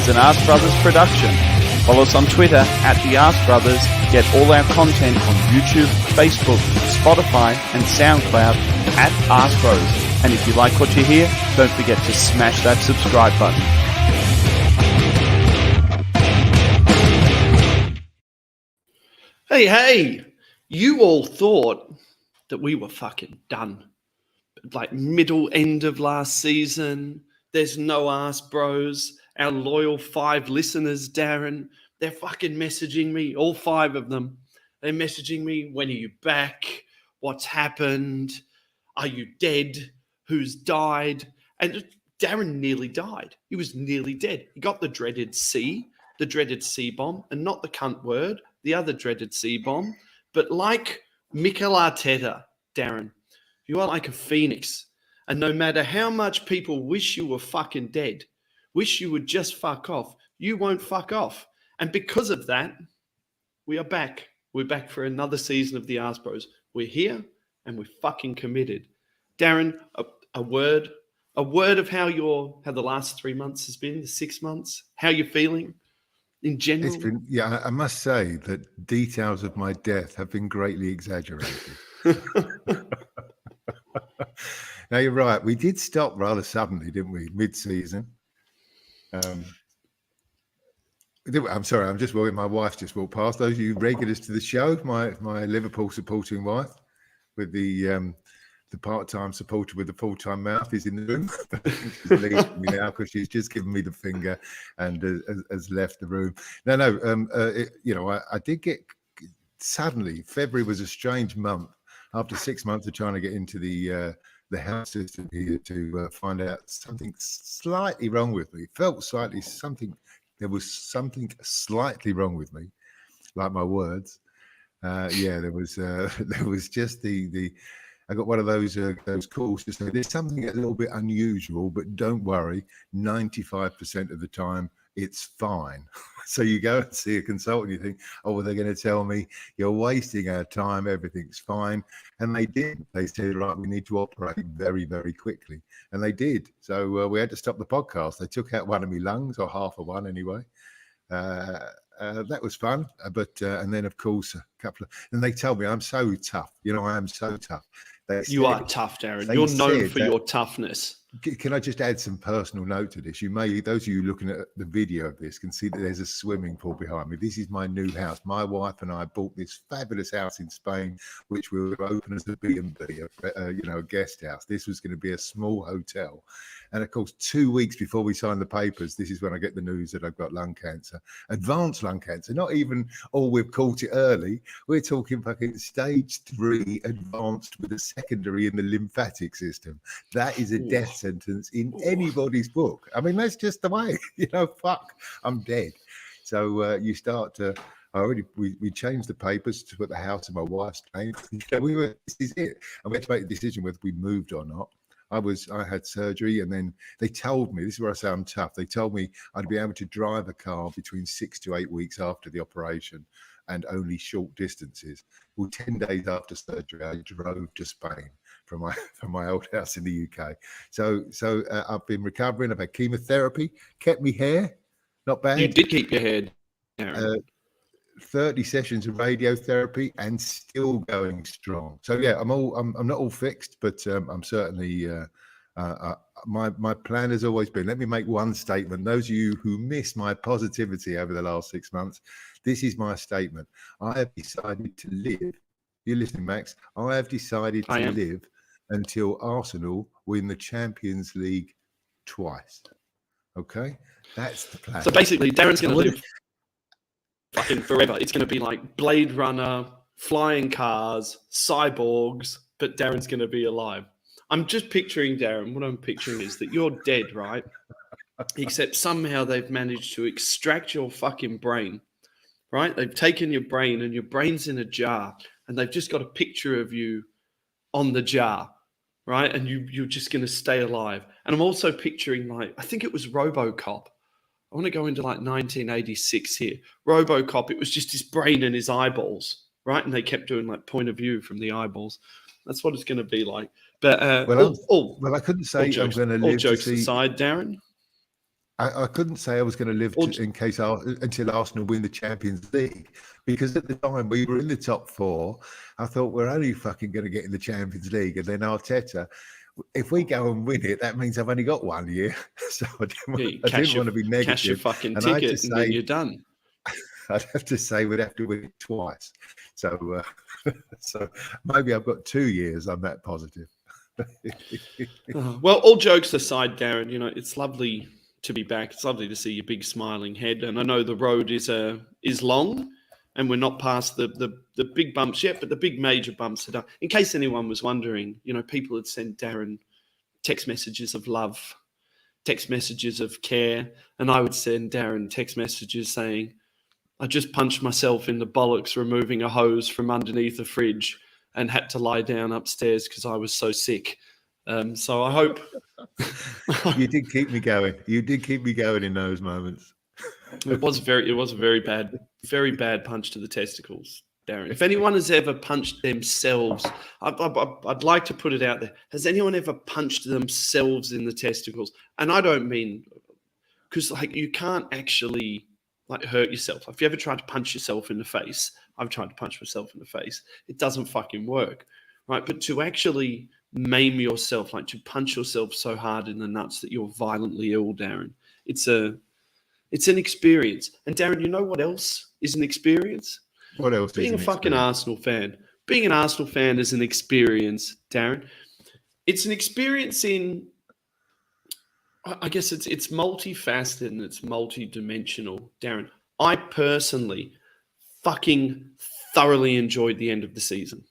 is an ArseBrothers production. Follow us on Twitter @the ArseBrothers. Get all our content on YouTube, Facebook, Spotify, and SoundCloud @ArseBros. And if you like what you hear, don't forget to smash that subscribe button. Hey, you all thought that we were fucking done. Like middle end of last season, there's no Arse Bros. Our loyal 5 listeners, Darren, they're fucking messaging me, all 5 of them. They're messaging me, when are you back? What's happened? Are you dead? Who's died? And Darren nearly died. He was nearly dead. He got the dreaded C bomb, and not the cunt word, the other dreaded C bomb. But like Mikel Arteta, Darren, you are like a phoenix. And no matter how much people wish you were fucking dead, wish you would just fuck off, you won't fuck off. And because of that, we are back. We're back for another season of the Arse Bros. We're here and we're fucking committed. Darren, a word of how the last 3 months has been, the 6 months, how you're feeling in general. It's been, I must say that details of my death have been greatly exaggerated. Now you're right. We did stop rather suddenly, didn't we? Mid-season. I'm sorry. I'm just worried. My wife just walked past. Those of you regulars to the show, my Liverpool supporting wife, with the part-time supporter with the full-time mouth, is in the room. She's leaving me now because she's just given me the finger and has left the room. I did get suddenly. February was a strange month. After 6 months of trying to get into the health system here to find out something slightly wrong with me. There was something slightly wrong with me, like my words. There was just I got one of those calls to say there's something a little bit unusual, but don't worry, 95% of the time it's fine. So you go and see a consultant, you think, oh, well, they're going to tell me you're wasting our time, everything's fine. And they did. They said, right, we need to operate very, very quickly. And they did. So we had to stop the podcast. They took out one of my lungs, or half of one anyway. That was fun. And then, of course, and they told me I'm so tough. I am so tough. You are tough, Darren. You're known for your toughness. Can I just add some personal note to this? Those of you looking at the video of this can see that there's a swimming pool behind me. This is my new house. My wife and I bought this fabulous house in Spain, which we were open as a B&B, a guest house. This was going to be a small hotel. And of course, 2 weeks before we signed the papers, this is when I get the news that I've got lung cancer, advanced lung cancer. Not even, we've caught it early. We're talking fucking stage 3 advanced with a secondary in the lymphatic system. That is a death sentence in anybody's book. I mean, that's just the way, fuck, I'm dead. So you start to, we changed the papers to put the house in my wife's name. This is it. And we had to make a decision whether we moved or not. I had surgery, and then they told me, this is where I say I'm tough. They told me I'd be able to drive a car between 6 to 8 weeks after the operation and only short distances. Well, 10 days after surgery, I drove to Spain from my old house in the UK. So I've been recovering. I've had chemotherapy, kept me hair, not bad. You did keep your hair, Darren. 30 sessions of radiotherapy and still going strong. So yeah, I'm not all fixed, but I'm certainly my plan has always been, let me make one statement. Those of you who miss my positivity over the last 6 months, this is my statement. I have decided to live. You're listening, Max. I have decided to live until Arsenal win the Champions League twice. Okay? That's the plan. So basically, Darren's going to live fucking forever. It's going to be like Blade Runner, flying cars, cyborgs, but Darren's going to be alive. I'm just picturing, Darren, what I'm picturing is that you're dead, right? Except somehow they've managed to extract your fucking brain, right? They've taken your brain and your brain's in a jar and they've just got a picture of you on the jar, right? And you're just going to stay alive. And I'm also picturing, like, I think it was RoboCop. I want to go into like 1986 here. RoboCop, it was just his brain and his eyeballs, right? And they kept doing like point of view from the eyeballs. That's what it's going to be like. But well, I couldn't say I'm going to live. All jokes aside, Darren. I couldn't say I was going to live until Arsenal win the Champions League, because at the time we were in the top four. I thought we're only fucking going to get in the Champions League, and then Arteta, if we go and win it, that means I've only got 1 year. So I didn't want to be negative. Cash your fucking ticket, and then you're done. I'd have to say we'd have to win it twice. So, so maybe I've got 2 years. I'm that positive. Well, all jokes aside, Darren, you know, it's lovely to be back. It's lovely to see your big smiling head, and I know the road is long, and we're not past the big bumps yet, but the big major bumps are done. In case anyone was wondering, you know, people had sent Darren text messages of love, text messages of care, and I would send Darren text messages saying, I just punched myself in the bollocks removing a hose from underneath the fridge and had to lie down upstairs because I was so sick. So I hope you did keep me going. You did keep me going in those moments. It was a very bad punch to the testicles, Darren. If anyone has ever punched themselves, I'd like to put it out there. Has anyone ever punched themselves in the testicles? And I don't mean, because like you can't actually like hurt yourself. If you ever tried to punch yourself in the face, I've tried to punch myself in the face. It doesn't fucking work, right? But to actually maim yourself, like to punch yourself so hard in the nuts that you're violently ill, Darren, it's an experience. And Darren, you know what else is an experience? What else? Being a fucking Arsenal fan. Being an Arsenal fan is an experience, Darren. It's an experience in, I guess it's multifaceted and it's multi-dimensional, Darren. I personally fucking thoroughly enjoyed the end of the season.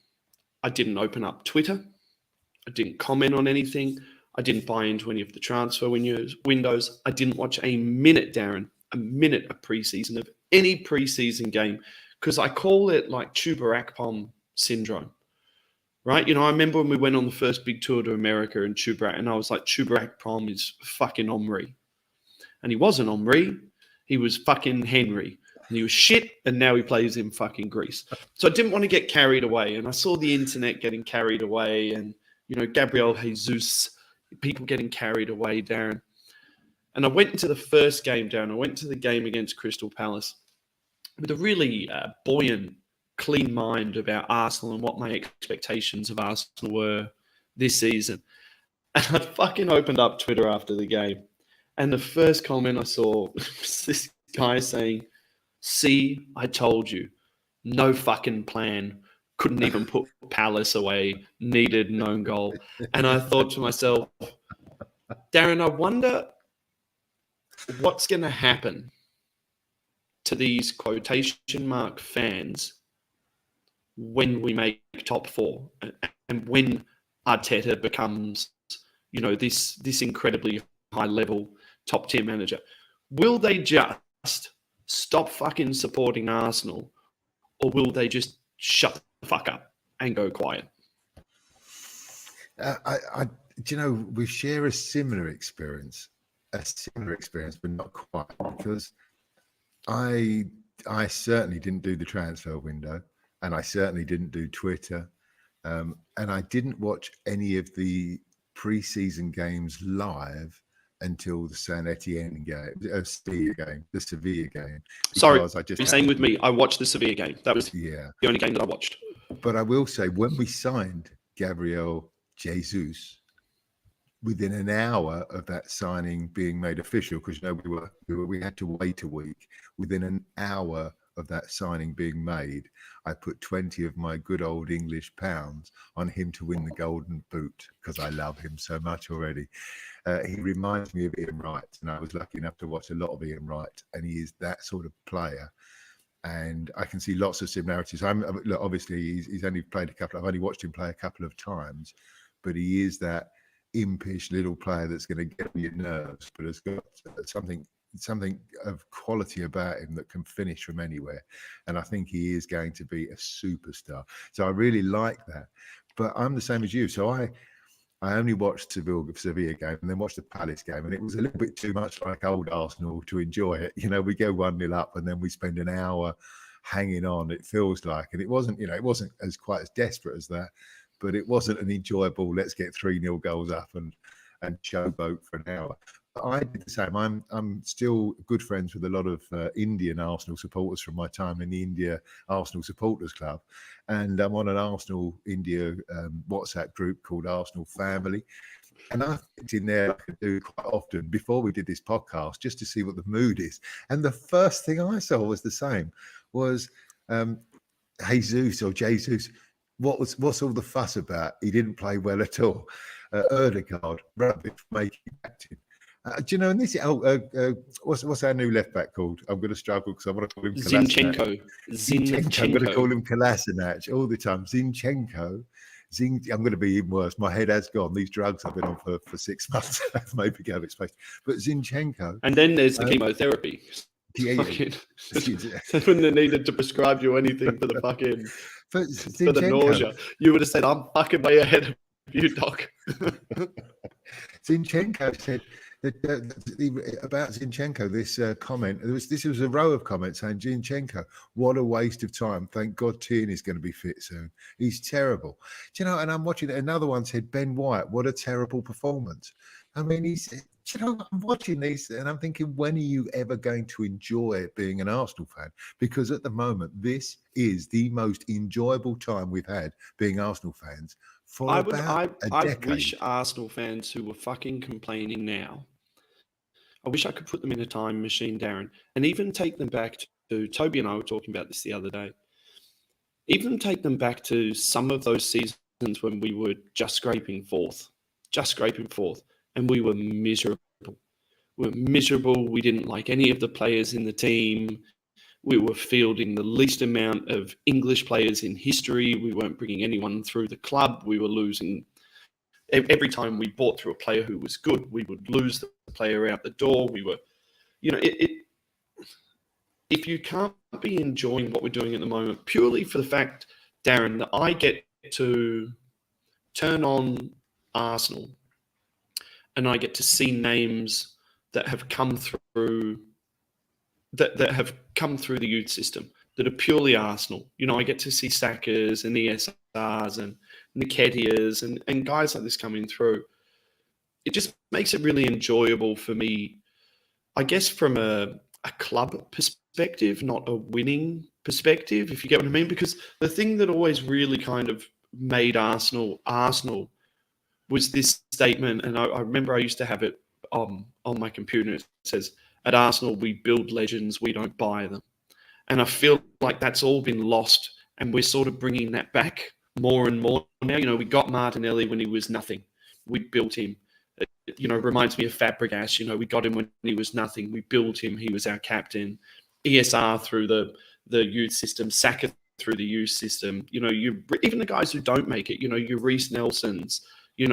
I didn't open up Twitter. I didn't comment on anything. I didn't buy into any of the transfer windows. I didn't watch a minute, Darren, a minute of preseason, of any preseason game, because I call it like Chuba Akpom syndrome, right? You know, I remember when we went on the first big tour to America and I was like, Chuba Akpom is fucking Omri. And he wasn't Omri. He was fucking Henry. And he was shit, and now he plays in fucking Greece. So I didn't want to get carried away. And I saw the internet getting carried away and, you know, Gabriel Jesus, people getting carried away, Darren. And I went into the first game, Darren. I went to the game against Crystal Palace with a really buoyant, clean mind about Arsenal and what my expectations of Arsenal were this season. And I fucking opened up Twitter after the game. And the first comment I saw was this guy saying, "See, I told you. No fucking plan. Couldn't even put Palace away. Needed an own goal." And I thought to myself, Darren, I wonder what's going to happen to these quotation mark fans when we make top four and when Arteta becomes, you know, this incredibly high level top tier manager. Will they just stop fucking supporting Arsenal, or will they just shut the fuck up and go quiet? You know, we share a similar experience, but not quite, because I certainly didn't do the transfer window, and I certainly didn't do Twitter, and I didn't watch any of the pre-season games live until the San Etienne game, the Sevilla game. Sorry, you're saying with me, I watched the Sevilla game. That was the only game that I watched. But I will say, when we signed Gabriel Jesus, within an hour of that signing being made official, because you know we had to wait a week. Within an hour of that signing being made, I put 20 of my good old English pounds on him to win the Golden Boot, because I love him so much already. He reminds me of Ian Wright, and I was lucky enough to watch a lot of Ian Wright, and he is that sort of player. And I can see lots of similarities. Look, obviously, he's only played I've only watched him play a couple of times, but he is that impish little player that's going to get on your nerves, but has got something of quality about him that can finish from anywhere. And I think he is going to be a superstar. So I really like that. But I'm the same as you. So I only watched the Sevilla game and then watched the Palace game, and it was a little bit too much like old Arsenal to enjoy it. You know, we go 1-0 up and then we spend an hour hanging on, it feels like. And it wasn't as quite as desperate as that, but it wasn't an enjoyable, let's get 3-0 goals up and showboat for an hour. I did the same. I'm still good friends with a lot of Indian Arsenal supporters from my time in the India Arsenal Supporters Club, and I'm on an Arsenal India WhatsApp group called Arsenal Family. And I clicked in there, like I do quite often before we did this podcast, just to see what the mood is. And the first thing I saw was the same, was Jesus or Jesus. What's all the fuss about? He didn't play well at all. Erdegaard, rubbish, making acting. Do you know? And this, what's our new left back called? I'm going to struggle because I want to call him Zinchenko. I'm going to call him Kolasinac all the time. Zinchenko. I'm going to be even worse. My head has gone. These drugs I've been on for 6 months have made me go exposed. But Zinchenko. And then there's the chemotherapy. Yeah. They wouldn't have needed to prescribe you anything for the fucking for the nausea. You would have said, "I'm fucking way ahead of you, doc." Zinchenko said that about Zinchenko. This comment. This was a row of comments saying, "Zinchenko, what a waste of time. Thank God Tierney's going to be fit soon. He's terrible." Do you know? And I'm watching it. Another one said, "Ben White, what a terrible performance." I mean, he's. You know, I'm watching these and I'm thinking, when are you ever going to enjoy being an Arsenal fan? Because at the moment, this is the most enjoyable time we've had being Arsenal fans for a decade. I wish Arsenal fans who were fucking complaining now, I wish I could put them in a time machine, Darren, and even take them back to, Toby and I were talking about this the other day, even take them back to some of those seasons when we were just scraping fourth, and we were miserable. We didn't like any of the players in the team. We were fielding the least amount of English players in history. We weren't bringing anyone through the club. We were losing. Every time we bought through a player who was good, we would lose the player out the door. We were, if you can't be enjoying what we're doing at the moment, purely for the fact, Darren, that I get to turn on Arsenal and I get to see names that have come through that have come through the youth system that are purely Arsenal. I get to see Sackers and ESRs and Nketiahs and guys like this coming through. It just makes it really enjoyable for me, I guess, from a club perspective, not a winning perspective, if you get what I mean. Because the thing that always really kind of made Arsenal was this statement, and I remember I used to have it on my computer. It says, "At Arsenal, we build legends, we don't buy them." And I feel like that's all been lost, and we're sort of bringing that back more and more now. We got Martinelli when he was nothing. We built him. It, reminds me of Fabregas. We got him when he was nothing. We built him. He was our captain. ESR through the youth system, Saka through the youth system. Even the guys who don't make it, your Reece Nelsons, your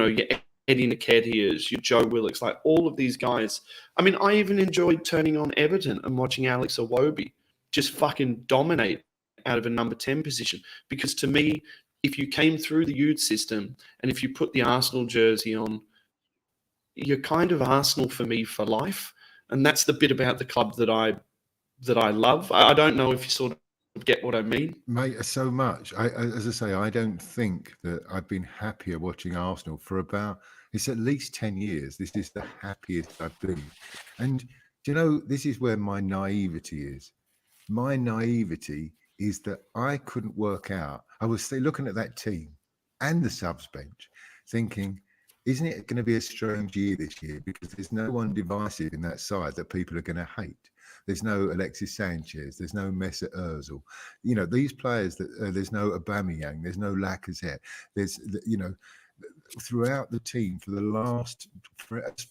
Eddie Nketiahs, your Joe Willocks, like all of these guys. I mean, I even enjoyed turning on Everton and watching Alex Iwobi just fucking dominate out of a number 10 position. Because to me, if you came through the youth system and if you put the Arsenal jersey on, you're kind of Arsenal for me for life. And that's the bit about the club that I love. I don't know if you sort of get what I mean. Mate, so much. As I say, I don't think that I've been happier watching Arsenal for it's at least 10 years. This is the happiest I've been. And, this is where my naivety is. My naivety is that I couldn't work out. I was looking at that team and the subs bench thinking, isn't it going to be a strange year this year? Because there's no one divisive in that side that people are going to hate. There's no Alexis Sanchez. There's no Mesut Ozil. These players there's no Aubameyang. There's no Lacazette. There's, throughout the team for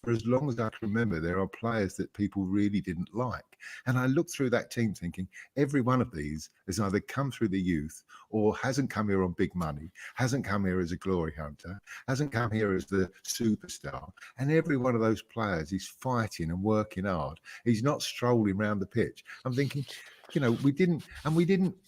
as long as I can remember, there are players that people really didn't like. And I looked through that team thinking every one of these has either come through the youth or hasn't come here on big money, hasn't come here as a glory hunter, hasn't come here as the superstar. And every one of those players is fighting and working hard. He's not strolling around the pitch. I'm thinking, we didn't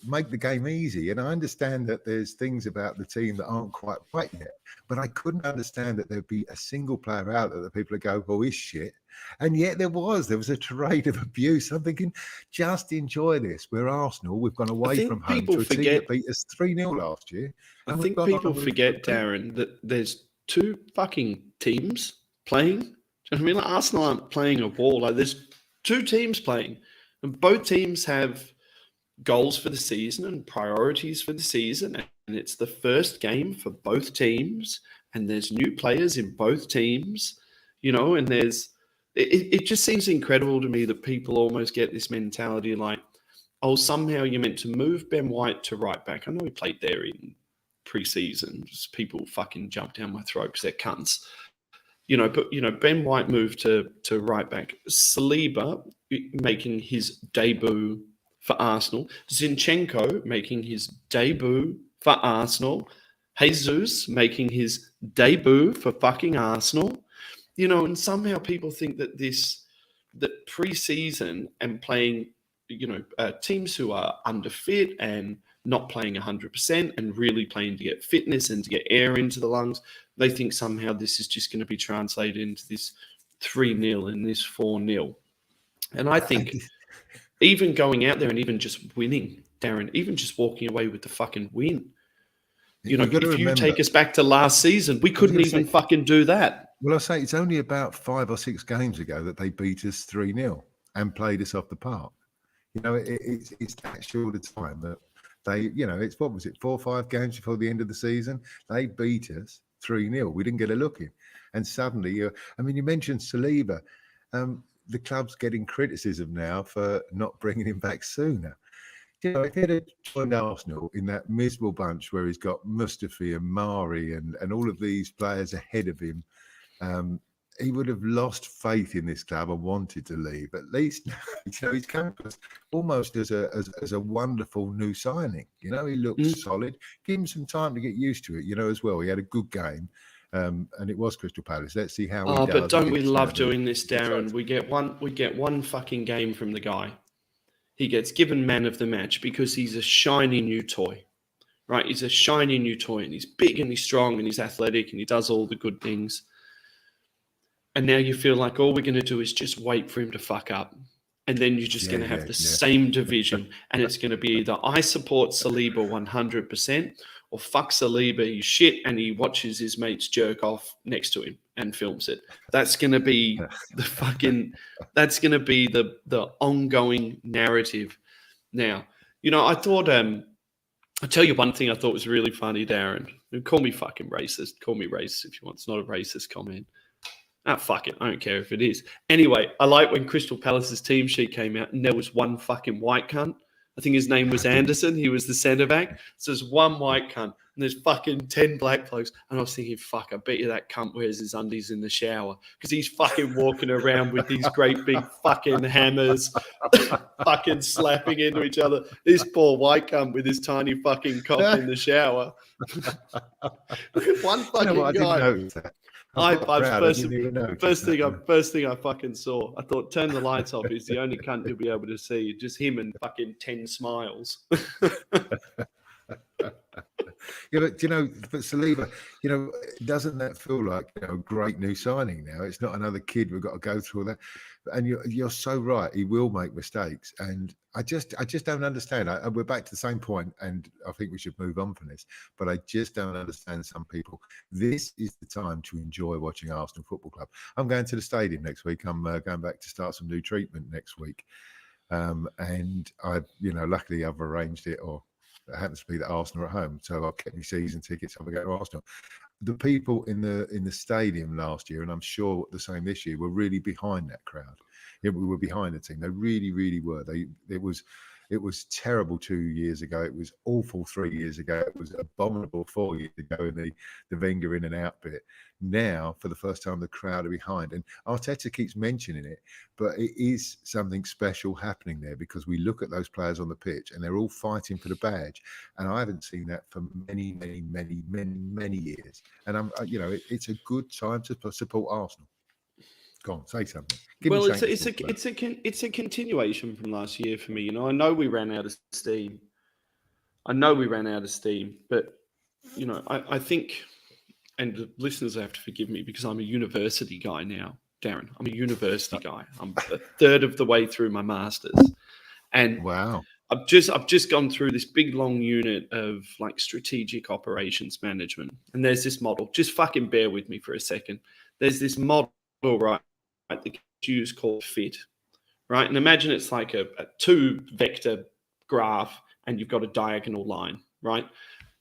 make the game easy. And I understand that there's things about the team that aren't quite right yet. But I couldn't understand that there'd be a single player out there that people would go, "Oh, he's shit." And yet there was a tirade of abuse. I'm thinking, just enjoy this. We're Arsenal. We've gone away from home to a team that beat us 3-0 last year. I think people forget, Darren, that there's two fucking teams playing Do you know what I mean? Like Arsenal aren't playing a war. Like there's two teams playing, and both teams have goals for the season and priorities for the season. And it's the first game for both teams, and there's new players in both teams, and it just seems incredible to me that people almost get this mentality like, oh, somehow you're meant to move Ben White to right back. I know he played there in pre-season. Just people fucking jump down my throat because they're cunts. But Ben White moved to right back. Saliba making his debut for Arsenal. Zinchenko making his debut for Arsenal. Jesus making his debut for fucking Arsenal. And somehow people think that pre-season and playing, teams who are underfit and not playing 100% and really playing to get fitness and to get air into the lungs, they think somehow this is just going to be translated into this 3-0 and this 4-0. And I think even going out there and even just winning, Darren, even just walking away with the fucking win. If you take us back to last season, we couldn't even fucking do that. Well, I say it's only about 5 or 6 games ago that they beat us 3-0 and played us off the park. It's that short of time that they, it's, what was it, 4 or 5 games before the end of the season? They beat us 3-0. We didn't get a look in. And suddenly, you mentioned Saliba. The club's getting criticism now for not bringing him back sooner. If he had joined Arsenal in that miserable bunch where he's got Mustafi and Mari and all of these players ahead of him, he would have lost faith in this club and wanted to leave. At least, he's come to us almost as a wonderful new signing. He looks solid. Give him some time to get used to it. As well, he had a good game. And it was Crystal Palace. Let's see how he does. But don't we love doing this, Darren? We get one fucking game from the guy. He gets given man of the match because he's a shiny new toy, right? He's a shiny new toy, and he's big and he's strong and he's athletic and he does all the good things. And now you feel like all we're going to do is just wait for him to fuck up. And then you're just going to have the same division. And it's going to be either I support Saliba 100% or fuck Saliba, he's shit, and he watches his mates jerk off next to him and films it. That's going to be the ongoing narrative. Now, I thought, I'll tell you one thing I thought was really funny, Darren. Call me fucking racist. Call me racist if you want. It's not a racist comment. Fuck it. I don't care if it is. Anyway, I like when Crystal Palace's team sheet came out and there was one fucking white cunt. I think his name was Anderson. He was the centre back. So there's one white cunt and there's fucking 10 black blokes. And I was thinking, fuck, I bet you that cunt wears his undies in the shower because he's fucking walking around with these great big fucking hammers, fucking slapping into each other. This poor white cunt with his tiny fucking cock in the shower. One fucking guy. I didn't notice that. First thing I fucking saw. I thought, turn the lights off. He's the only cunt you'll be able to see. Just him and fucking 10 smiles. But Saliba, doesn't that feel like a great new signing now? It's not another kid we've got to go through all that. And you're so right. He will make mistakes, and I just don't understand. We're back to the same point, and I think we should move on from this. But I just don't understand some people. This is the time to enjoy watching Arsenal Football Club. I'm going to the stadium next week. I'm going back to start some new treatment next week, and luckily I've arranged it, or it happens to be that Arsenal are at home, so I've kept my season tickets. I'm going to go to Arsenal. The people in the stadium last year, and I'm sure the same this year, were really behind that crowd. We were behind the team. They really, really were. It was terrible 2 years ago. It was awful 3 years ago. It was abominable 4 years ago in the Wenger in and out bit. Now, for the first time, the crowd are behind. And Arteta keeps mentioning it, but it is something special happening there because we look at those players on the pitch and they're all fighting for the badge. And I haven't seen that for many, many, many, many, many years. And it's a good time to support Arsenal. Go on, say something. It's a continuation from last year for me. I know we ran out of steam. But I think, and the listeners have to forgive me because I'm a university guy now, Darren. I'm a university guy. I'm a third of the way through my masters, and wow, I've just gone through this big long unit of like strategic operations management, and there's this model. Just fucking bear with me for a second. There's this model, right? that use called fit, right? And imagine it's like a 2-vector graph and you've got a diagonal line, right?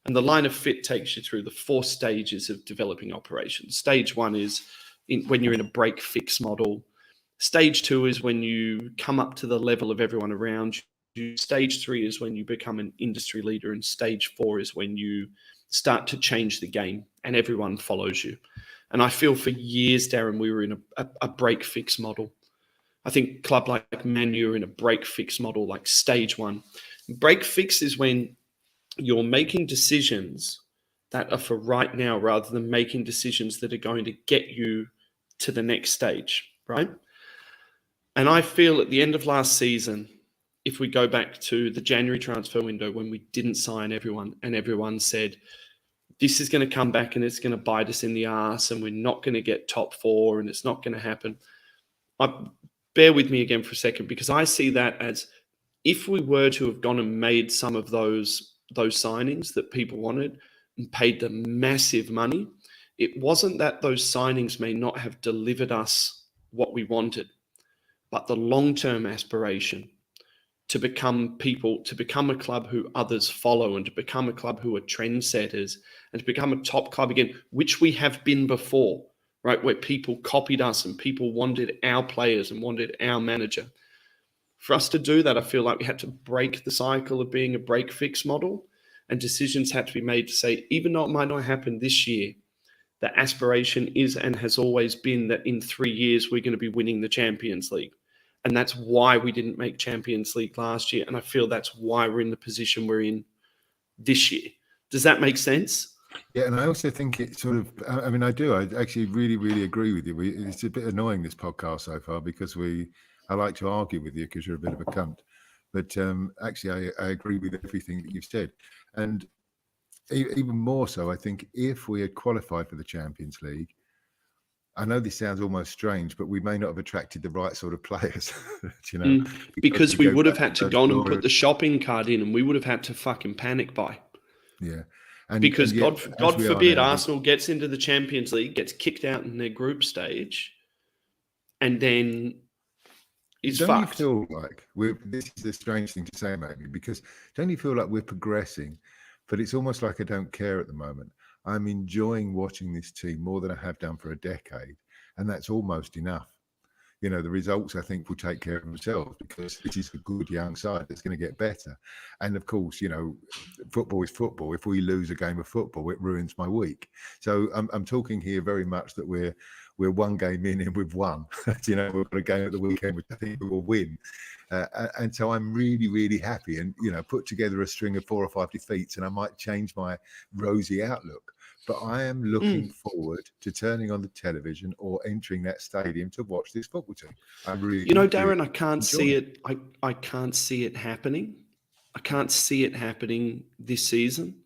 And the line of fit takes you through the 4 stages of developing operations. Stage 1 is when you're in a break-fix model. Stage 2 is when you come up to the level of everyone around you. Stage 3 is when you become an industry leader. And stage 4 is when you start to change the game and everyone follows you. And I feel for years, Darren, we were in a break-fix model. I think club like Man U are in a break-fix model, like stage 1. Break-fix is when you're making decisions that are for right now rather than making decisions that are going to get you to the next stage, right? And I feel at the end of last season, if we go back to the January transfer window when we didn't sign everyone and everyone said, this is going to come back and it's going to bite us in the ass and we're not going to get top 4 and it's not going to happen. Bear with me again for a second, because I see that as if we were to have gone and made some of those signings that people wanted and paid them massive money, it wasn't that those signings may not have delivered us what we wanted, but the long-term aspiration to become a club who others follow and to become a club who are trendsetters and to become a top club again, which we have been before, right? Where people copied us and people wanted our players and wanted our manager. For us to do that, I feel like we had to break the cycle of being a break-fix model, and decisions had to be made to say, even though it might not happen this year, the aspiration is and has always been that in 3 years, we're going to be winning the Champions League. And that's why we didn't make Champions League last year. And I feel that's why we're in the position we're in this year. Does that make sense? Yeah, and I also think it sort of, I mean, I do. I actually really, really agree with you. It's a bit annoying, this podcast so far, because I like to argue with you because you're a bit of a cunt. But actually, I agree with everything that you've said. And even more so, I think if we had qualified for the Champions League, I know this sounds almost strange, but we may not have attracted the right sort of players, because we would have had to go and put the shopping cart in, and we would have had to fucking panic buy. Yeah. Because God forbid Arsenal gets into the Champions League, gets kicked out in their group stage, and then is fucked. Don't you feel like this is a strange thing to say, maybe, because don't you feel like we're progressing, but it's almost like I don't care at the moment. I'm enjoying watching this team more than I have done for a decade, and that's almost enough. The results, I think, will take care of themselves, because this is a good young side that's going to get better. And of course, football is football. If we lose a game of football, it ruins my week. So I'm talking here very much that we're one game in and we've won. We've got a game at the weekend which I think we will win. And so I'm really, really happy, and put together a string of 4 or 5 defeats, and I might change my rosy outlook. But I am looking forward to turning on the television or entering that stadium to watch this football team. I really, Darren, I can't see it. I can't see it happening. I can't see it happening this season.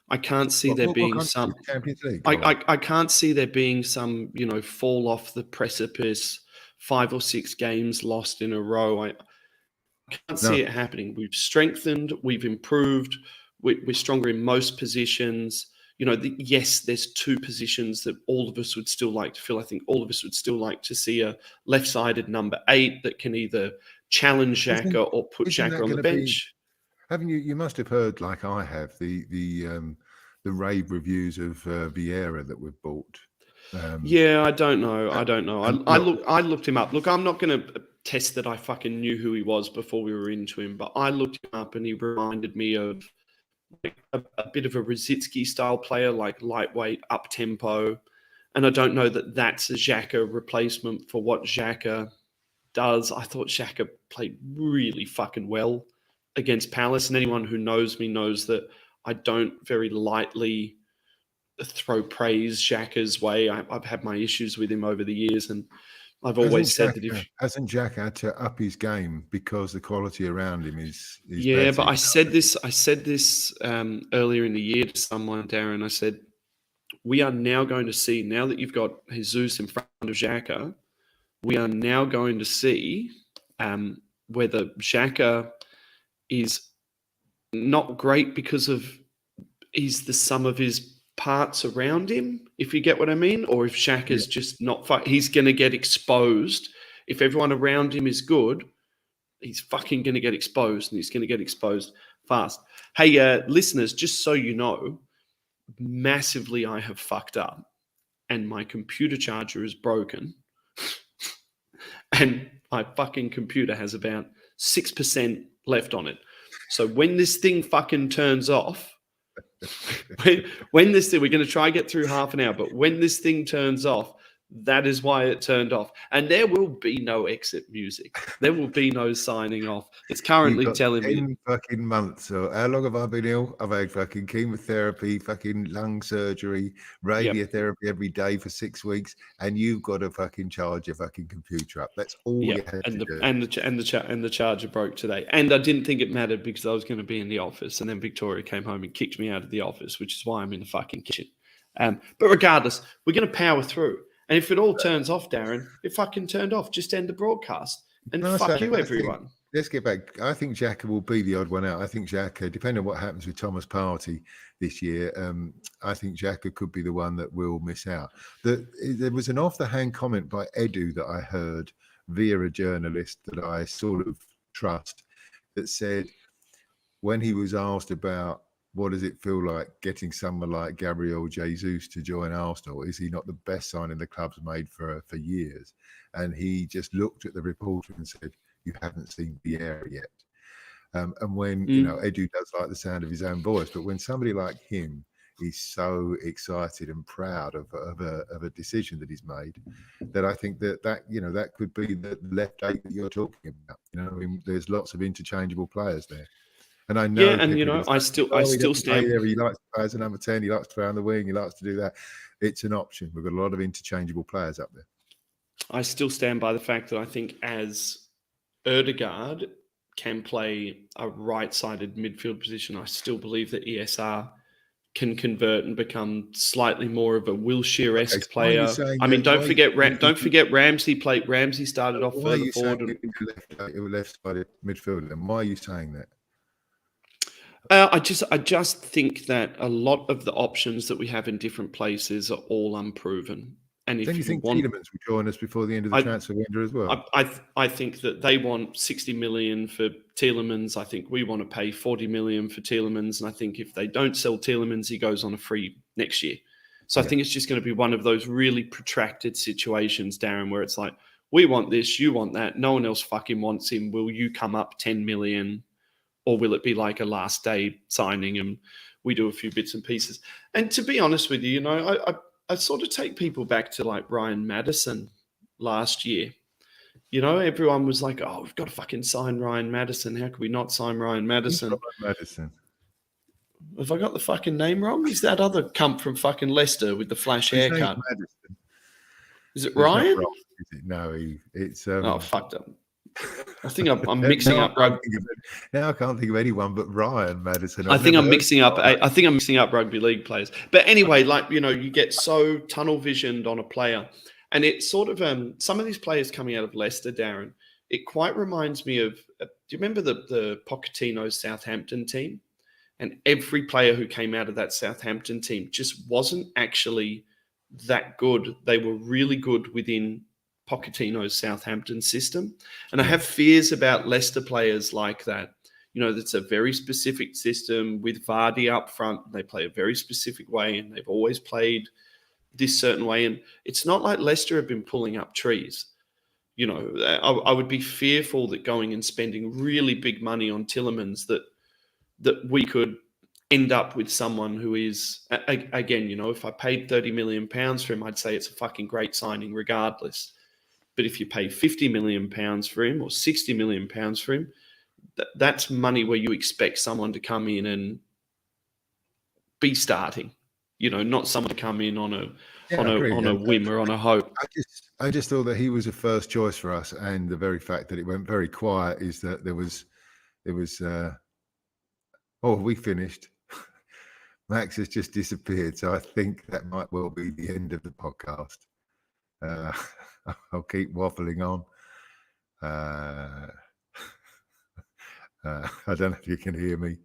I can't see there being some Champions League. I can't see there being some, fall off the precipice, 5 or 6 games lost in a row. I can't see it happening. We've strengthened, we've improved, we're stronger in most positions. Yes, there's 2 positions that all of us would still like to fill. I think all of us would still like to see a left-sided number 8 that can either challenge Xhaka or put Xhaka on the bench. Haven't you? You must have heard, like I have, the rave reviews of Vieira that we've bought. Yeah, I don't know. I looked him up. Look, I'm not going to test that I fucking knew who he was before we were into him, but I looked him up and he reminded me of a bit of a Rosicky style player, like lightweight, up tempo. And I don't know that that's a Xhaka replacement for what Xhaka does. I thought Xhaka played really fucking well against Palace, and anyone who knows me knows that I don't very lightly throw praise Xhaka's way. I've had my issues with him over the years, and I've always said that hasn't Xhaka had to up his game because the quality around him is better. But I said this earlier in the year to someone, Darren. I said, we are now going to see, now that you've got Jesus in front of Xhaka, we are now going to see whether Xhaka is not great because of he's the sum of his parts around him, if you get what I mean, or if Shaq is just not he's going to get exposed. If everyone around him is good, he's fucking going to get exposed, and he's going to get exposed fast. Hey, listeners, just so you know, massively I have fucked up, and my computer charger is broken, and my fucking computer has about 6% left on it. So when this thing fucking turns off, when this thing, we're going to try and get through half an hour, but when this thing turns off, that is why it turned off. And there will be no exit music. There will be no signing off. It's currently telling me 10 fucking months. So how long have I been ill? I've had fucking chemotherapy, fucking lung surgery, radiotherapy every day for 6 weeks, and you've got to fucking charge your fucking computer up. That's all you had to do. And the charger broke today. And I didn't think it mattered because I was going to be in the office, and then Victoria came home and kicked me out of the office, which is why I'm in the fucking kitchen. But regardless, we're going to power through. And if it all turns off, Darren, it fucking turned off. Just end the broadcast. And fuck you, everyone. Let's get back. I think Xhaka will be the odd one out. I think Xhaka, depending on what happens with Thomas Partey this year, I think Xhaka could be the one that will miss out. There was an off-the-hand comment by Edu that I heard via a journalist that I sort of trust that said when he was asked about what does it feel like getting someone like Gabriel Jesus to join Arsenal? Is he not the best signing the club's made for years? And he just looked at the reporter and said, "You haven't seen Vieira yet." And when Edu does like the sound of his own voice, but when somebody like him is so excited and proud of a decision that he's made, that I think that could be the left eight that you're talking about. There's lots of interchangeable players there. And I know, I still stand. He likes to play as a number 10. He likes to play on the wing. He likes to do that. It's an option. We've got a lot of interchangeable players up there. I still stand by the fact that I think as Ødegaard can play a right-sided midfield position, I still believe that ESR can convert and become slightly more of a Wilshere-esque player. I mean, don't forget Ramsey played. Ramsey started off further forward. Left-sided midfielder. And why are you saying that? I just think that a lot of the options that we have in different places are all unproven. And if you think Tielemans will join us before the end of the transfer window as well? I think that they want 60 million for Tielemans. I think we want to pay 40 million for Tielemans. And I think if they don't sell Tielemans, he goes on a free next year. So I think it's just going to be one of those really protracted situations, Darren, where it's like, we want this, you want that. No one else fucking wants him. Will you come up 10 million? Or will it be like a last day signing and we do a few bits and pieces? And to be honest with you, I sort of take people back to like Ryan Maddison last year. Everyone was like, "Oh, we've got to fucking sign Ryan Maddison. How could we not sign Ryan Maddison?" Maddison. Have I got the fucking name wrong? He's that other cunt from fucking Leicester with the flash haircut. Is it Ryan? Wrong, is it? No, it's fucked up. I think I'm mixing up rugby. Now I can't think of anyone but Ryan Maddison. I think I'm mixing up rugby league players. But anyway, you get so tunnel visioned on a player, and it's sort of some of these players coming out of Leicester, Darren. It quite reminds me of. Do you remember the Pochettino Southampton team? And every player who came out of that Southampton team just wasn't actually that good. They were really good within Pochettino's Southampton system. And I have fears about Leicester players like that. That's a very specific system with Vardy up front. They play a very specific way, and they've always played this certain way. And it's not like Leicester have been pulling up trees. I would be fearful that going and spending really big money on Tielemans that we could end up with someone who is, again, if I paid £30 million for him, I'd say it's a fucking great signing regardless. But if you pay £50 million for him or £60 million for him, that's money where you expect someone to come in and be starting. Not someone to come in on a whim or on a hope. I just thought that he was a first choice for us, and the very fact that it went very quiet is that there was. We finished. Max has just disappeared, so I think that might well be the end of the podcast. I'll keep waffling on. I don't know if you can hear me.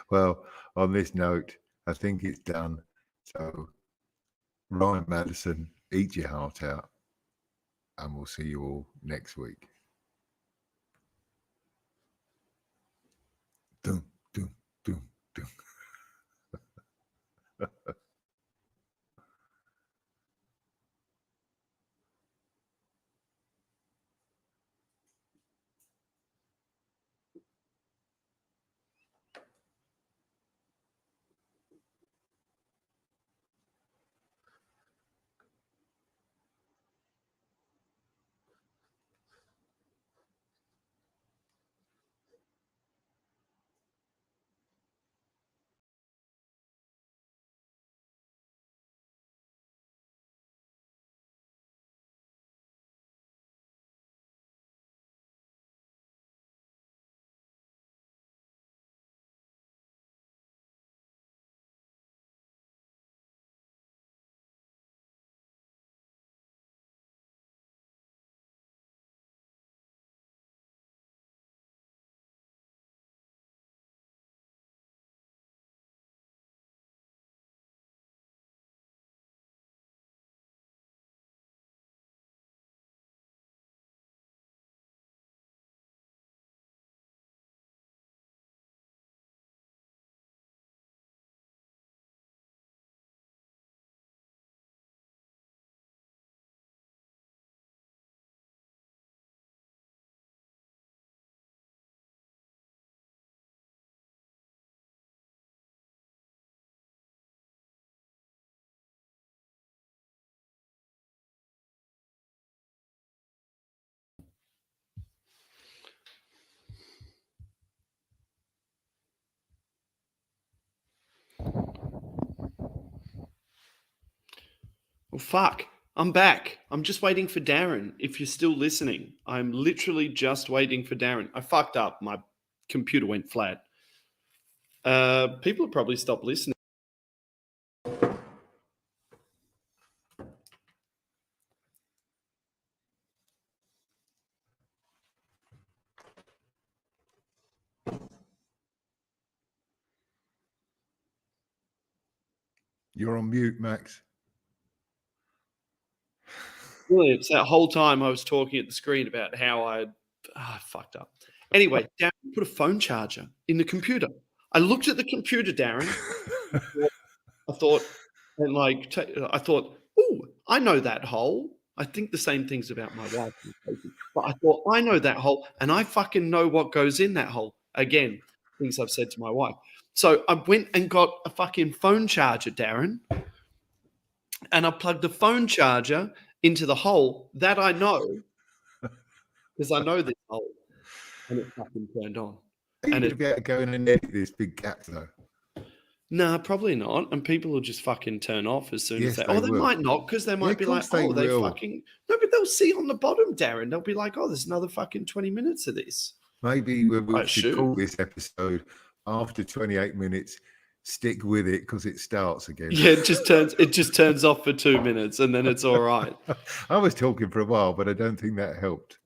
Well, on this note, I think it's done. So, Ryan Madison, eat your heart out, and we'll see you all next week. Dum, dum, dum, dum. Well, fuck. I'm back. I'm just waiting for Darren. If you're still listening, I'm literally just waiting for Darren. I fucked up. My computer went flat. People have probably stopped listening. You're on mute, Max. It's that whole time I was talking at the screen about how I fucked up. Anyway, Darren put a phone charger in the computer. I looked at the computer, Darren. I thought, oh, I know that hole. I think the same things about my wife. But I thought, I know that hole, and I fucking know what goes in that hole. Again, things I've said to my wife. So I went and got a fucking phone charger, Darren, and I plugged the phone charger into the hole that I know, because I know this hole, and it fucking turned on. And it'd be able to go in and edit this big gap, though. No, probably not. And people will just fucking turn off as soon as they. Yes, They might not, because they might be like, they fucking. No, but they'll see on the bottom, Darren. They'll be like, oh, there's another fucking 20 minutes of this. Maybe we should call this episode after 28 minutes. Stick with it because it starts again. Yeah, it just turns off for 2 minutes and then it's all right. I was talking for a while, but I don't think that helped.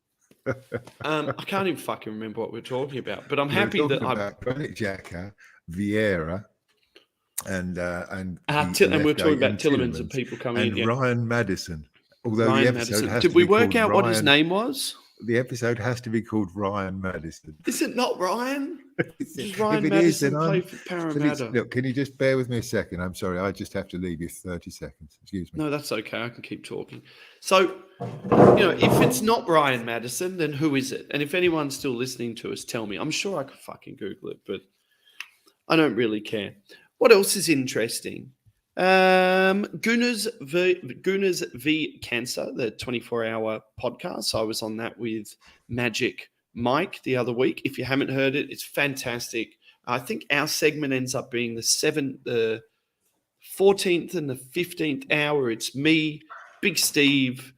I can't even fucking remember what we're talking about, but I'm happy that about Granit Xhaka, Vieira, and we're talking about Tillemans and people coming in. And Ryan Madison. Although Ryan the episode Madison. has Did to we be work out Ryan, what his name was? The episode has to be called Ryan Madison. Is it not Ryan? Does Ryan Madison play for Parramatta? Look, can you just bear with me a second? I'm sorry, I just have to leave you 30 seconds. Excuse me. No, that's okay. I can keep talking. So, if it's not Ryan Madison, then who is it? And if anyone's still listening to us, tell me. I'm sure I could fucking Google it, but I don't really care. What else is interesting? Gooners v Cancer, the 24-hour podcast. I was on that with Magic Mike the other week. If you haven't heard it, it's fantastic. I think our segment ends up being the 14th and the 15th hour. It's me, Big Steve,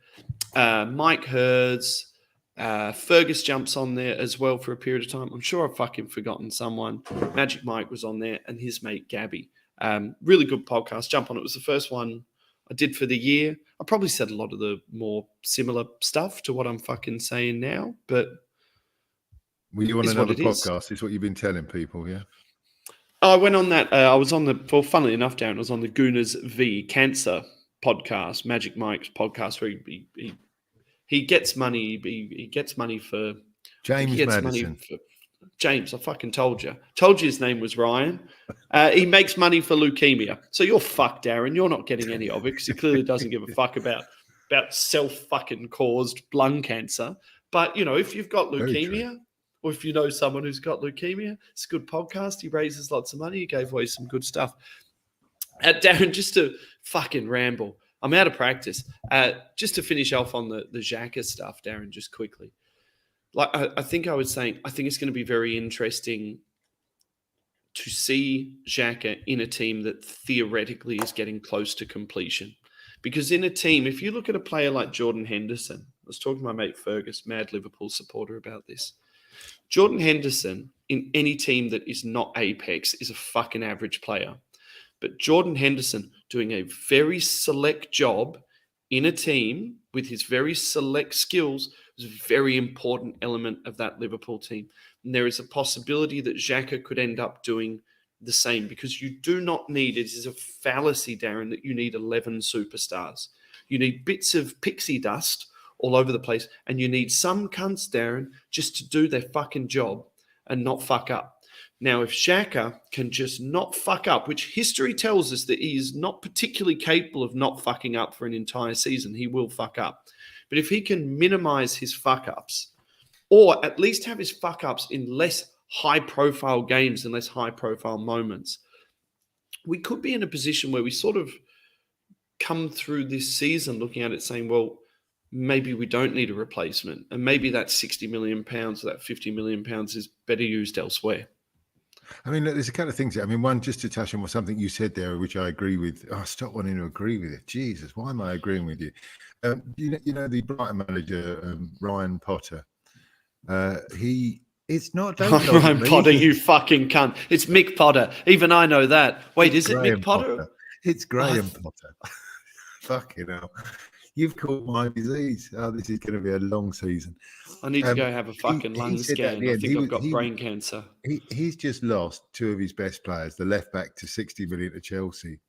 Mike Hurds, Fergus jumps on there as well for a period of time. I'm sure I've fucking forgotten someone. Magic Mike was on there and his mate Gabby. Really good podcast. Jump on it. It was the first one I did for the year. I probably said a lot of the more similar stuff to what I'm fucking saying now, but well, you want another podcast? Is what you've been telling people, yeah? I went on that. I was on the. Well, funnily enough, Darren, I was on the Gooners v Cancer podcast, Magic Mike's podcast, where he gets money. He gets money for James he gets Madison. money for James. I fucking told you. Told you his name was Ryan. He makes money for leukemia. So you're fucked, Darren. You're not getting any of it because he clearly doesn't give a fuck about self fucking caused lung cancer. But if you've got leukemia, or if you know someone who's got leukemia, it's a good podcast. He raises lots of money. He gave away some good stuff. Darren, just to fucking ramble, I'm out of practice. Just to finish off on the Xhaka stuff, Darren, just quickly. Like I think I was saying, I think it's going to be very interesting to see Xhaka in a team that theoretically is getting close to completion. Because in a team, if you look at a player like Jordan Henderson, I was talking to my mate Fergus, mad Liverpool supporter, about this. Jordan Henderson in any team that is not Apex is a fucking average player. But Jordan Henderson doing a very select job in a team with his very select skills was a very important element of that Liverpool team. And there is a possibility that Xhaka could end up doing the same, because you do not need, it is a fallacy, Darren, that you need 11 superstars. You need bits of pixie dust all over the place, and you need some cunts, Darren, just to do their fucking job and not fuck up. Now, if Xhaka can just not fuck up, which history tells us that he is not particularly capable of not fucking up for an entire season, he will fuck up. But if he can minimize his fuck ups, or at least have his fuck ups in less high-profile games and less high-profile moments, we could be in a position where we sort of come through this season looking at it saying, well, maybe we don't need a replacement, and maybe that £60 million or that £50 million is better used elsewhere. I mean, there's a couple of things. I mean, one, just to touch on something you said there, which I agree with. I stop wanting to agree with it. Jesus, why am I agreeing with you? You know the Brighton manager, Ryan Potter. It's not Ryan Potter, you fucking cunt. It's Mick Potter. Even I know that. Wait, is it Mick Potter? It's Graham Potter. Fucking hell. You've caught my disease. Oh, this is going to be a long season. I need to go have a fucking lung scan. I think I've got brain cancer. He's just lost two of his best players, the left back to 60 million to Chelsea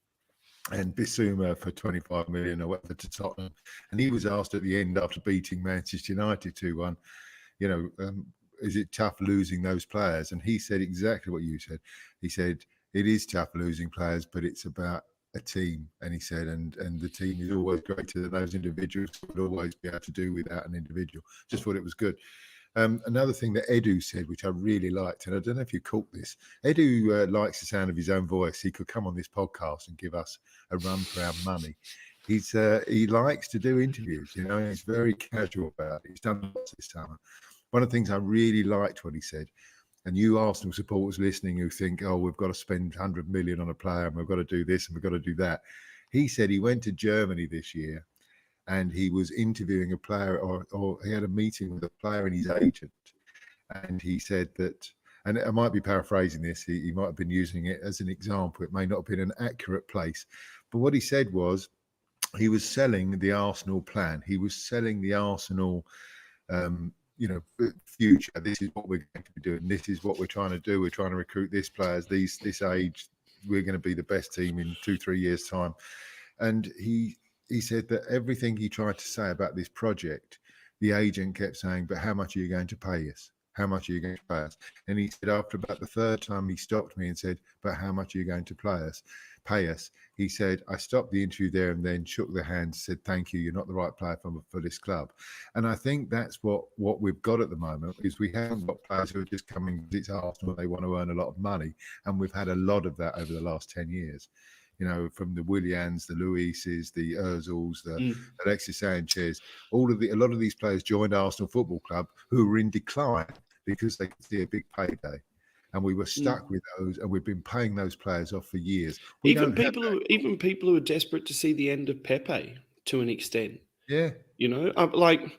and Bissouma for 25 million or whatever to Tottenham. And he was asked at the end, after beating Manchester United 2-1, is it tough losing those players? And he said exactly what you said. He said, it is tough losing players, but it's about a team. And he said, and the team is always greater than those individuals would always be able to do without an individual. Just thought it was good. Another thing that Edu said, which I really liked, and I don't know if you caught this, Edu likes the sound of his own voice. He could come on this podcast and give us a run for our money. He likes to do interviews, he's very casual about it. He's done lots this summer. One of the things I really liked what he said, and you Arsenal supporters listening who think, oh, we've got to spend 100 million on a player and we've got to do this and we've got to do that. He said he went to Germany this year and he was interviewing a player or he had a meeting with a player and his agent. And he said that, and I might be paraphrasing this, he might have been using it as an example. It may not have been an accurate place. But what he said was he was selling the Arsenal plan. He was selling the Arsenal future. This is what we're going to be doing. This is what we're trying to do. We're trying to recruit this players, this age. We're going to be the best team in 2-3 years' time. And he said that everything he tried to say about this project, the agent kept saying, but how much are you going to pay us? How much are you going to pay us? And he said after about the third time he stopped me and said, but how much are you going to pay us? He said, I stopped the interview there and then shook their hands, said, thank you, you're not the right player for this club. And I think that's what we've got at the moment, is we haven't got players who are just coming, it's Arsenal, they want to earn a lot of money. And we've had a lot of that over the last 10 years. From the Willians, the Luises, the Ozils, the Alexis Sanchez, a lot of these players joined Arsenal Football Club who were in decline because they could see a big payday. And we were stuck with those, and we've been paying those players off for years. Even people who are desperate to see the end of Pepe to an extent. Yeah. Like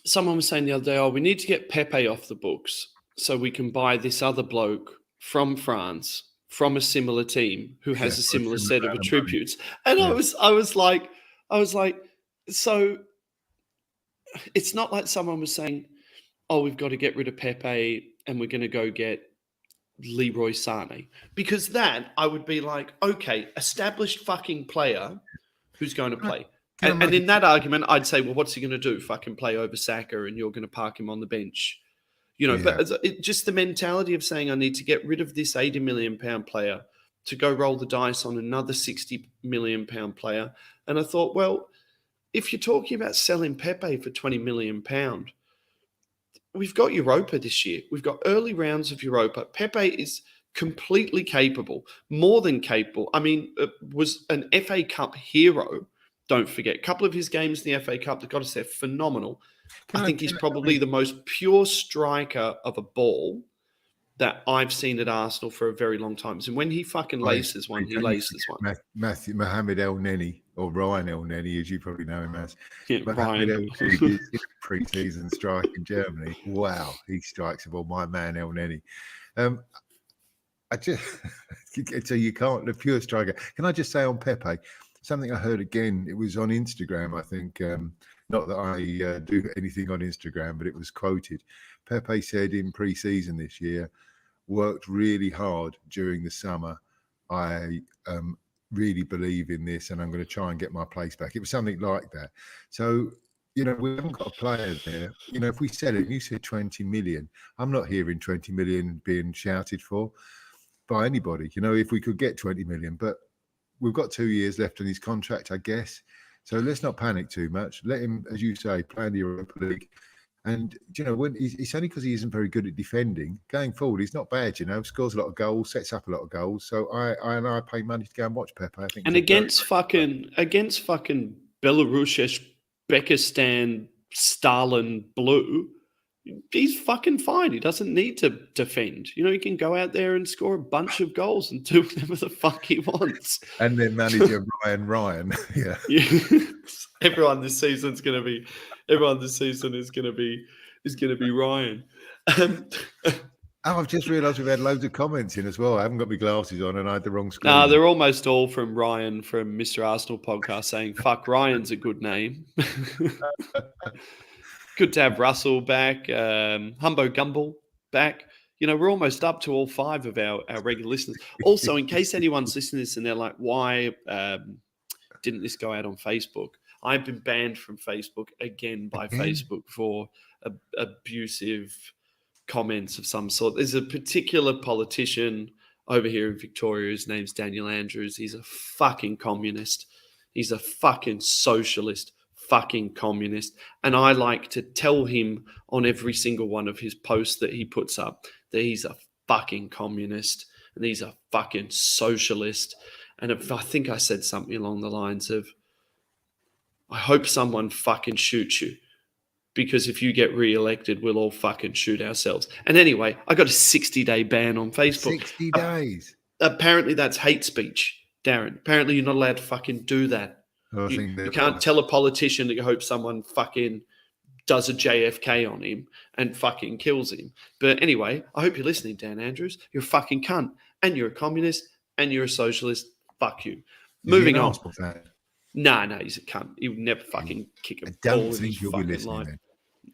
someone was saying the other day, we need to get Pepe off the books so we can buy this other bloke from France, from a similar team who has a similar set of attributes. And I was like, so it's not like someone was saying, oh, we've got to get rid of Pepe and we're going to go get Leroy Sané, because that I would be like, okay, established fucking player who's going to play. And in that argument, I'd say, well, what's he going to do? Fucking play over Saka and you're going to park him on the bench. But just the mentality of saying I need to get rid of this £80 million player to go roll the dice on another £60 million player. And I thought, well, if you're talking about selling Pepe for £20 million, we've got Europa this year. We've got early rounds of Europa. Pepe is completely capable, more than capable. I mean, was an FA Cup hero. Don't forget, a couple of his games in the FA Cup, they've got to say, phenomenal. I think he's probably the most pure striker of a ball that I've seen at Arsenal for a very long time. So when he fucking laces one, he laces one. Mohamed El Neni, or Ryan El Neni, as you probably know him as. Yeah, Mohamed Ryan. El Neni is pre-season strike in Germany. Wow, he strikes a ball. My man El Neni. So you can't, the pure striker. Can I just say on Pepe, something I heard again, it was on Instagram, I think, not that I do anything on Instagram, but it was quoted. Pepe said in pre-season this year, worked really hard during the summer. I really believe in this and I'm going to try and get my place back. It was something like that. So, we haven't got a player there. If we sell it, you said 20 million. I'm not hearing 20 million being shouted for by anybody. If we could get 20 million, but we've got 2 years left on his contract, I guess. So let's not panic too much. Let him, as you say, play in the Europa League. And, when it's only because he isn't very good at defending. Going forward, he's not bad, scores a lot of goals, sets up a lot of goals. So I pay money to go and watch Pepe. I think. And against fucking Belarus, Uzbekistan, Stalin Blue, he's fucking fine. He doesn't need to defend. He can go out there and score a bunch of goals and do whatever the fuck he wants. And then manager Ryan. Yeah. Everyone this season is going to be Ryan. I've just realised we've had loads of comments in as well. I haven't got my glasses on and I had the wrong screen. No, they're almost all from Ryan from Mr. Arsenal podcast saying, fuck, Ryan's a good name. Good to have Russell back, Humbo Gumbel back. We're almost up to all 5 of our regular listeners. Also, in case anyone's listening to this and they're like, why didn't this go out on Facebook? I've been banned from Facebook again by Facebook for abusive comments of some sort. There's a particular politician over here in Victoria. His name's Daniel Andrews. He's a fucking communist. He's a fucking socialist. Fucking communist. And I like to tell him on every single one of his posts that he puts up that he's a fucking communist and he's a fucking socialist. And if I think I said something along the lines of, I hope someone fucking shoots you because if you get re-elected, we'll all fucking shoot ourselves. And anyway, I got a 60-day ban on Facebook. 60 days. Apparently that's hate speech, Darren. Apparently you're not allowed to fucking do that. You can't tell a politician that you hope someone fucking does a JFK on him and fucking kills him. But anyway, I hope you're listening, Dan Andrews. You're a fucking cunt and you're a communist and you're a socialist. Fuck you. Moving on. No, he's a cunt. He would never fucking kick a ball in his fucking life.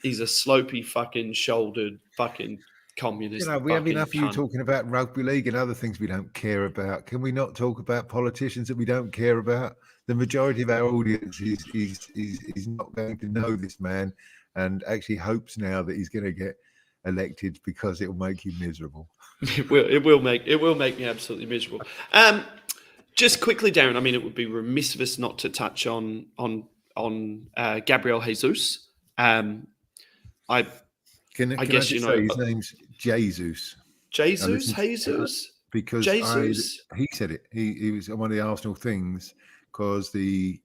He's a slopey fucking shouldered fucking communist. We have enough of you talking about rugby league and other things we don't care about. Can we not talk about politicians that we don't care about? The majority of our audience is not going to know this man and actually hopes now that he's going to get elected because it will make you miserable. It will make me absolutely miserable. Just quickly, Darren, I mean, it would be remiss of us not to touch on Gabriel Jesus. Can I guess his name's Jesus. Jesus? Because Jesus? He said it. He was on one of the Arsenal things because the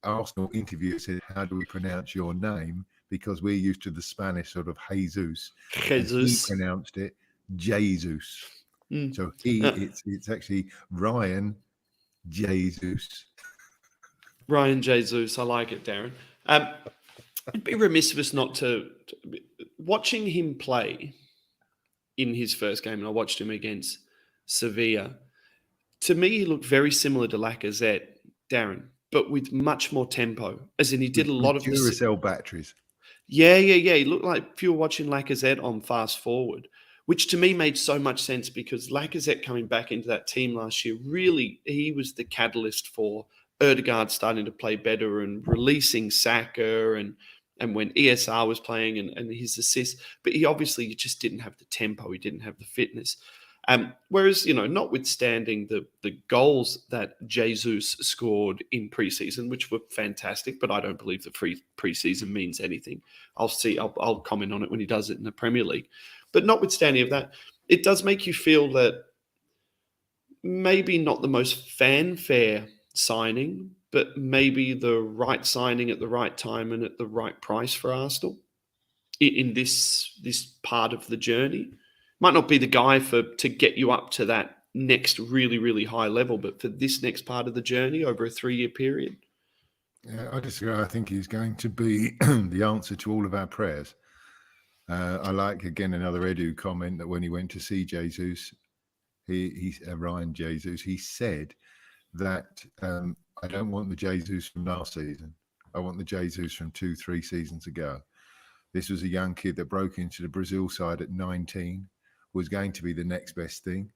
Arsenal interviewer said, how do we pronounce your name? Because we're used to the Spanish sort of Jesus. Jesus. He pronounced it Jesus. So it's actually Ryan Jesus. Ryan Jesus. I like it, Darren. It'd be remiss of us not to watching him play in his first game, and I watched him against Sevilla. To me, he looked very similar to Lacazette, Darren, but with much more tempo. As in, he did a lot of Duracell batteries. Yeah. He looked like if you were watching Lacazette on fast forward, which to me made so much sense because Lacazette coming back into that team last year, really, he was the catalyst for Ødegaard starting to play better and releasing Saka and when ESR was playing and his assists. But he obviously just didn't have the tempo. He didn't have the fitness. Whereas, notwithstanding the goals that Jesus scored in preseason, which were fantastic, but I don't believe the preseason means anything. I'll comment on it when he does it in the Premier League. But notwithstanding of that, it does make you feel that maybe not the most fanfare signing, but maybe the right signing at the right time and at the right price for Arsenal in this part of the journey. Might not be the guy to get you up to that next really, really high level, but for this next part of the journey over a 3-year period. Yeah, I disagree. I think he's going to be the answer to all of our prayers. I like, again, another Edu comment that when he went to see Jesus, Ryan Jesus, he said that I don't want the Jesus from last season. I want the Jesus from 2-3 seasons ago. This was a young kid that broke into the Brazil side at 19, was going to be the next best thing.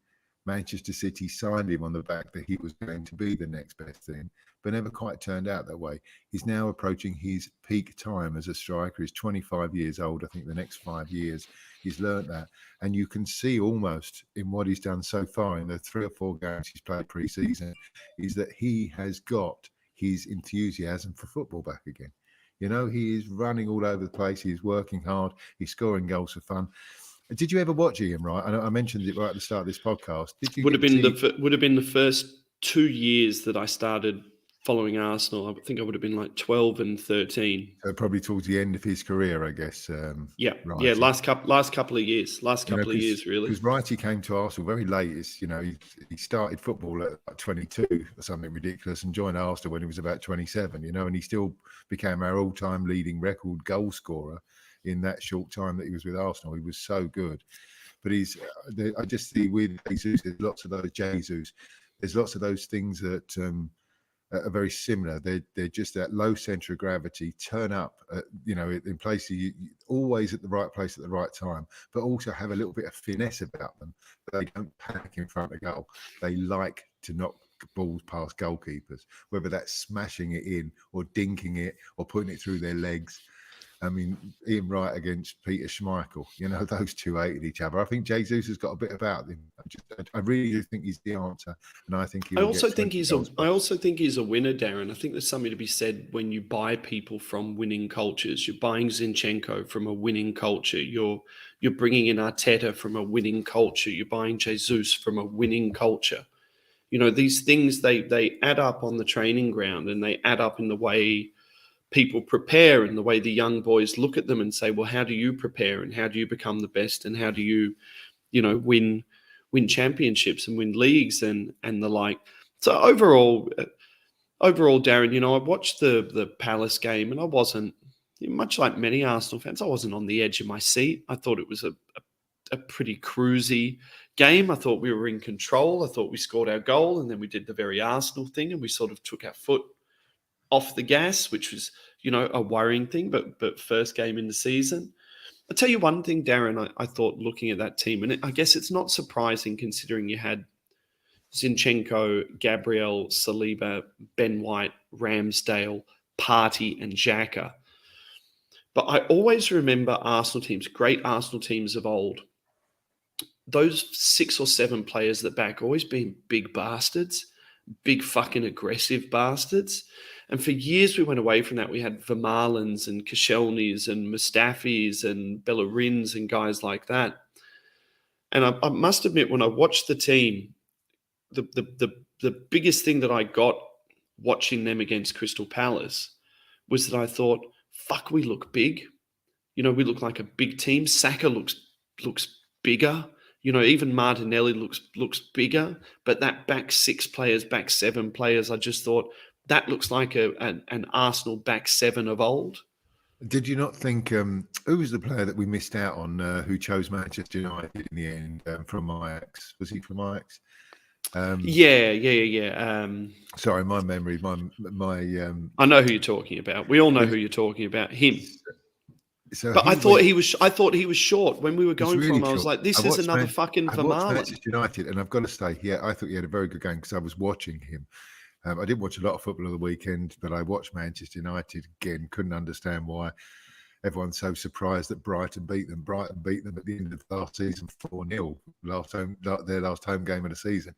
Manchester City signed him on the back that he was going to be the next best thing, but never quite turned out that way. He's now approaching his peak time as a striker. He's 25 years old. I think the next 5 years he's learnt that. And you can see almost in what he's done so far in the 3 or 4 games he's played pre-season is that he has got his enthusiasm for football back again. He is running all over the place. He's working hard. He's scoring goals for fun. Did you ever watch Ian Wright? I mentioned it right at the start of this podcast. Did you? Would have been the first 2 years that I started following Arsenal. I think I would have been like 12 and 13. So probably towards the end of his career, I guess. Right. Last couple of years. Really. Because Wrighty came to Arsenal very late. He started football at like 22 or something ridiculous and joined Arsenal when he was about 27. And he still became our all-time leading record goal scorer in that short time that he was with Arsenal. He was so good. But I just see with Jesus, there's lots of those Jesus. There's lots of those things that are very similar. They're just that low centre of gravity, turn up, in places, always at the right place at the right time, but also have a little bit of finesse about them. They don't panic in front of goal. They like to knock balls past goalkeepers, whether that's smashing it in or dinking it or putting it through their legs. I mean, Ian Wright against Peter Schmeichel, those two hated each other. I think Jesus has got a bit about him. I really do think he's the answer, and I think I also think he's a winner, Darren. I think there's something to be said when you buy people from winning cultures. You're buying Zinchenko from a winning culture. You're bringing in Arteta from a winning culture. You're buying Jesus from a winning culture. These things they add up on the training ground, and they add up in the way people prepare and the way the young boys look at them and say, well, how do you prepare and how do you become the best and how do you win championships and win leagues and the like. So overall, Darren, I watched the Palace game and I wasn't, much like many Arsenal fans, I wasn't on the edge of my seat. I thought it was a pretty cruisy game. I thought we were in control. I thought we scored our goal and then we did the very Arsenal thing and we sort of took our foot off the gas, which was, a worrying thing, but first game in the season. I'll tell you one thing, Darren, I thought looking at that team, and I guess it's not surprising considering you had Zinchenko, Gabriel, Saliba, Ben White, Ramsdale, Partey, and Xhaka. But I always remember Arsenal teams, great Arsenal teams of old, those 6 or 7 players that back always being big bastards, big fucking aggressive bastards. And for years we went away from that. We had Vermaelens and Koscielnys and Mustafis and Bellerins and guys like that. And I must admit, when I watched the team, the biggest thing that I got watching them against Crystal Palace was that I thought, fuck, we look big. We look like a big team. Saka looks bigger. Even Martinelli looks bigger. But that back 6 players, back 7 players, I just thought, that looks like an Arsenal back 7 of old. Did you not think, who was the player that we missed out on who chose Manchester United in the end from Ajax? Was he from Ajax? Yeah. Sorry, my memory, my I know who you're talking about. We all know who you're talking about. Him. So But I thought he was short when we were he's going for really him. I was short. like, this I is watched another fucking I watched Vermaelen. Manchester United, and I've got to say, yeah, I thought he had a very good game because I was watching him. I didn't watch a lot of football on the weekend, but I watched Manchester United again. Couldn't understand why everyone's so surprised that Brighton beat them. Brighton beat them at the end of last season 4-0, their last home game of the season.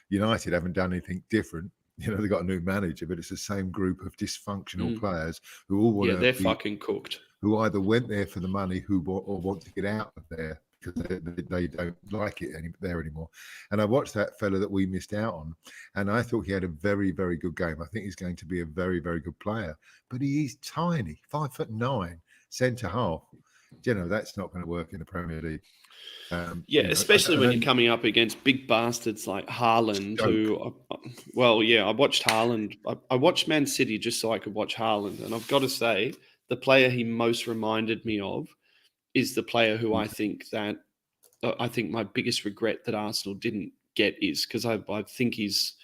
United haven't done anything different. You know, they've got a new manager, but it's the same group of dysfunctional players who all want they're fucking cooked. who either went there for the money or want to get out of there because they don't like it there anymore. And I watched that fella that we missed out on, and I thought he had a very, very good game. I think he's going to be a very, very good player, but he is tiny, 5'9", centre half. You know, that's not going to work in the Premier League. Especially when you're coming up against big bastards like Haaland, I watched Haaland. I watched Man City just so I could watch Haaland, and I've got to say, the player he most reminded me of is the player who I think my biggest regret that Arsenal didn't get is because I think he's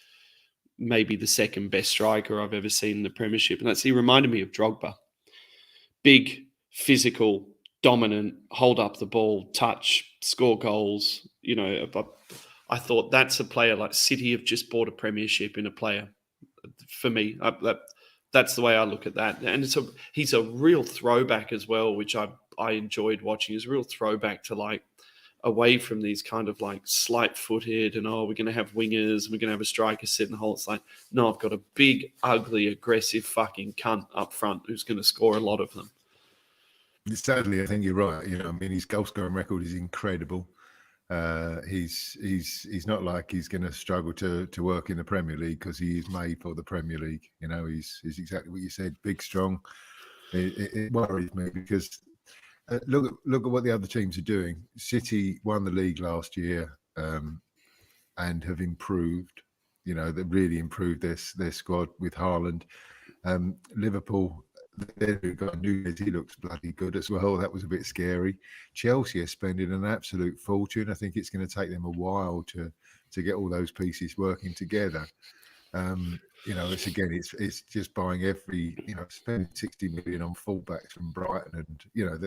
maybe the second best striker I've ever seen in the Premiership, and he reminded me of Drogba. Big, physical, dominant, hold up the ball, touch, score goals. You know, I thought that's a player like City have just bought a Premiership in a player. For me, that's the way I look at that. And he's a real throwback as well, which I enjoyed watching. He's a real throwback to like away from these kind of like slight-footed and we're going to have wingers and we're going to have a striker sit in the hole. It's like, no, I've got a big, ugly, aggressive fucking cunt up front who's going to score a lot of them. Sadly, I think you're right. You know, I mean, his goal scoring record is incredible. He's not like he's going to struggle to work in the Premier League because he is made for the Premier League. You know, he's exactly what you said, big, strong. It worries me because look at what the other teams are doing. City won the league last year and have improved. You know, they really improved their squad with Haaland. Liverpool. They've got Nunes, he looks bloody good as well. That was a bit scary. Chelsea are spending an absolute fortune. I think it's going to take them a while to get all those pieces working together. You know, it's just buying spending 60 million on fullbacks from Brighton, and you know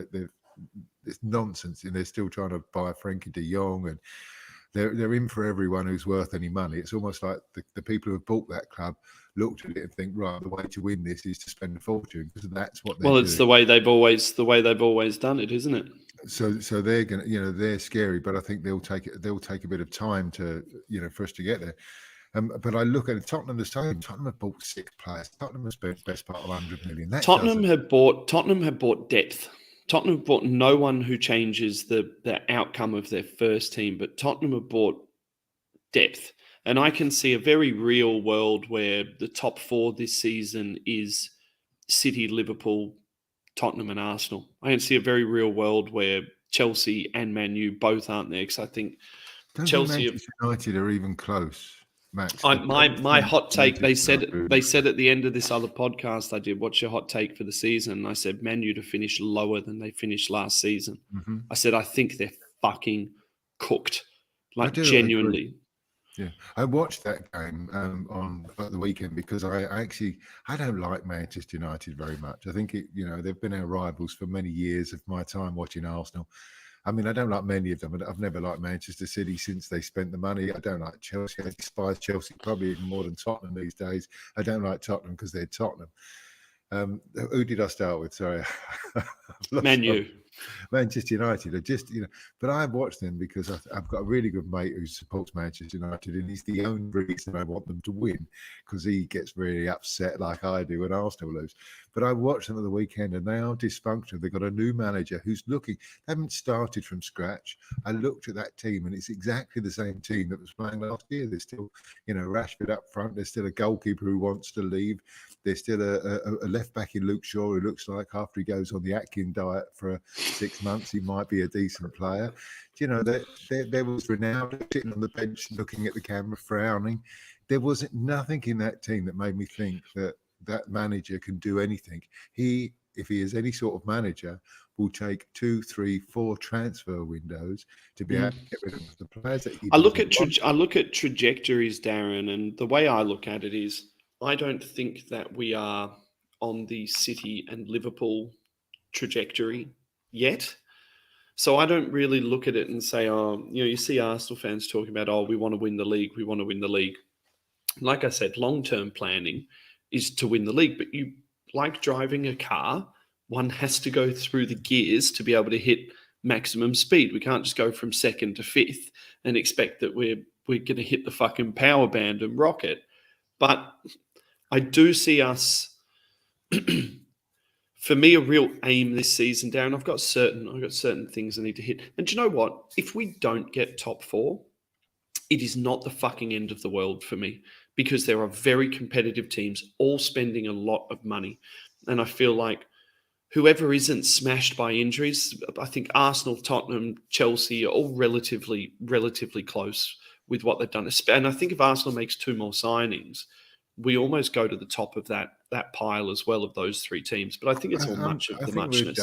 it's nonsense. And they're still trying to buy Frankie de Jong, and they're in for everyone who's worth any money. It's almost like the people who have bought that club looked at it and think, right, the way to win this is to spend a fortune because that's what they're doing. It's the way they've always done it, isn't it? So they're gonna, they're scary, but I think they'll take a bit of time to, for us to get there. But I look at Tottenham the same. Tottenham have bought 6 players. Tottenham has spent the best part of 100 million. Tottenham have bought depth. Tottenham have bought no one who changes the outcome of their first team, but Tottenham have bought depth. And I can see a very real world where the top 4 this season is City, Liverpool, Tottenham and Arsenal. I can see a very real world where Chelsea and Man U both aren't there because I think Chelsea... Manchester United are even close, Max. My hot take, they said at the end of this other podcast I did, what's your hot take for the season? And I said Man U to finish lower than they finished last season. Mm-hmm. I said I think they're fucking cooked, like genuinely. Yeah, I watched that game on the weekend because I don't like Manchester United very much. I think they've been our rivals for many years of my time watching Arsenal. I mean, I don't like many of them. I've never liked Manchester City since they spent the money. I don't like Chelsea. I despise Chelsea probably even more than Tottenham these days. I don't like Tottenham because they're Tottenham. Who did I start with? Sorry. Man U. Manchester United are just, but I watch them because I've got a really good mate who supports Manchester United, and he's the only reason I want them to win because he gets really upset like I do when Arsenal lose. But I watched them at the weekend and they are dysfunctional. They've got a new manager who's they haven't started from scratch. I looked at that team and it's exactly the same team that was playing last year. There's still, Rashford up front. There's still a goalkeeper who wants to leave. There's still a left back in Luke Shaw who looks like after he goes on the Atkins diet for 6 months, he might be a decent player. There was Ronaldo sitting on the bench looking at the camera, frowning. There wasn't nothing in that team that made me think that manager can do anything. If he is any sort of manager, will take 2, 3, 4 transfer windows to be able to get rid of the players that he. I look at trajectories, Darren, and the way I look at it is, I don't think that we are on the City and Liverpool trajectory yet. So I don't really look at it and say, you see Arsenal fans talking about, we want to win the league. We want to win the league. Like I said, long-term planning is to win the league. But you, like driving a car, one has to go through the gears to be able to hit maximum speed. We can't just go from second to fifth and expect that we're going to hit the fucking power band and rock it. But I do see us... For me, a real aim this season, Darren, I've got certain things I need to hit. And do you know what? If we don't get top 4, it is not the fucking end of the world for me, because there are very competitive teams all spending a lot of money. And I feel like whoever isn't smashed by injuries, I think Arsenal, Tottenham, Chelsea are all relatively close with what they've done. And I think if Arsenal makes 2 more signings, we almost go to the top of that pile as well of those 3 teams. But I think it's all much of the muchness.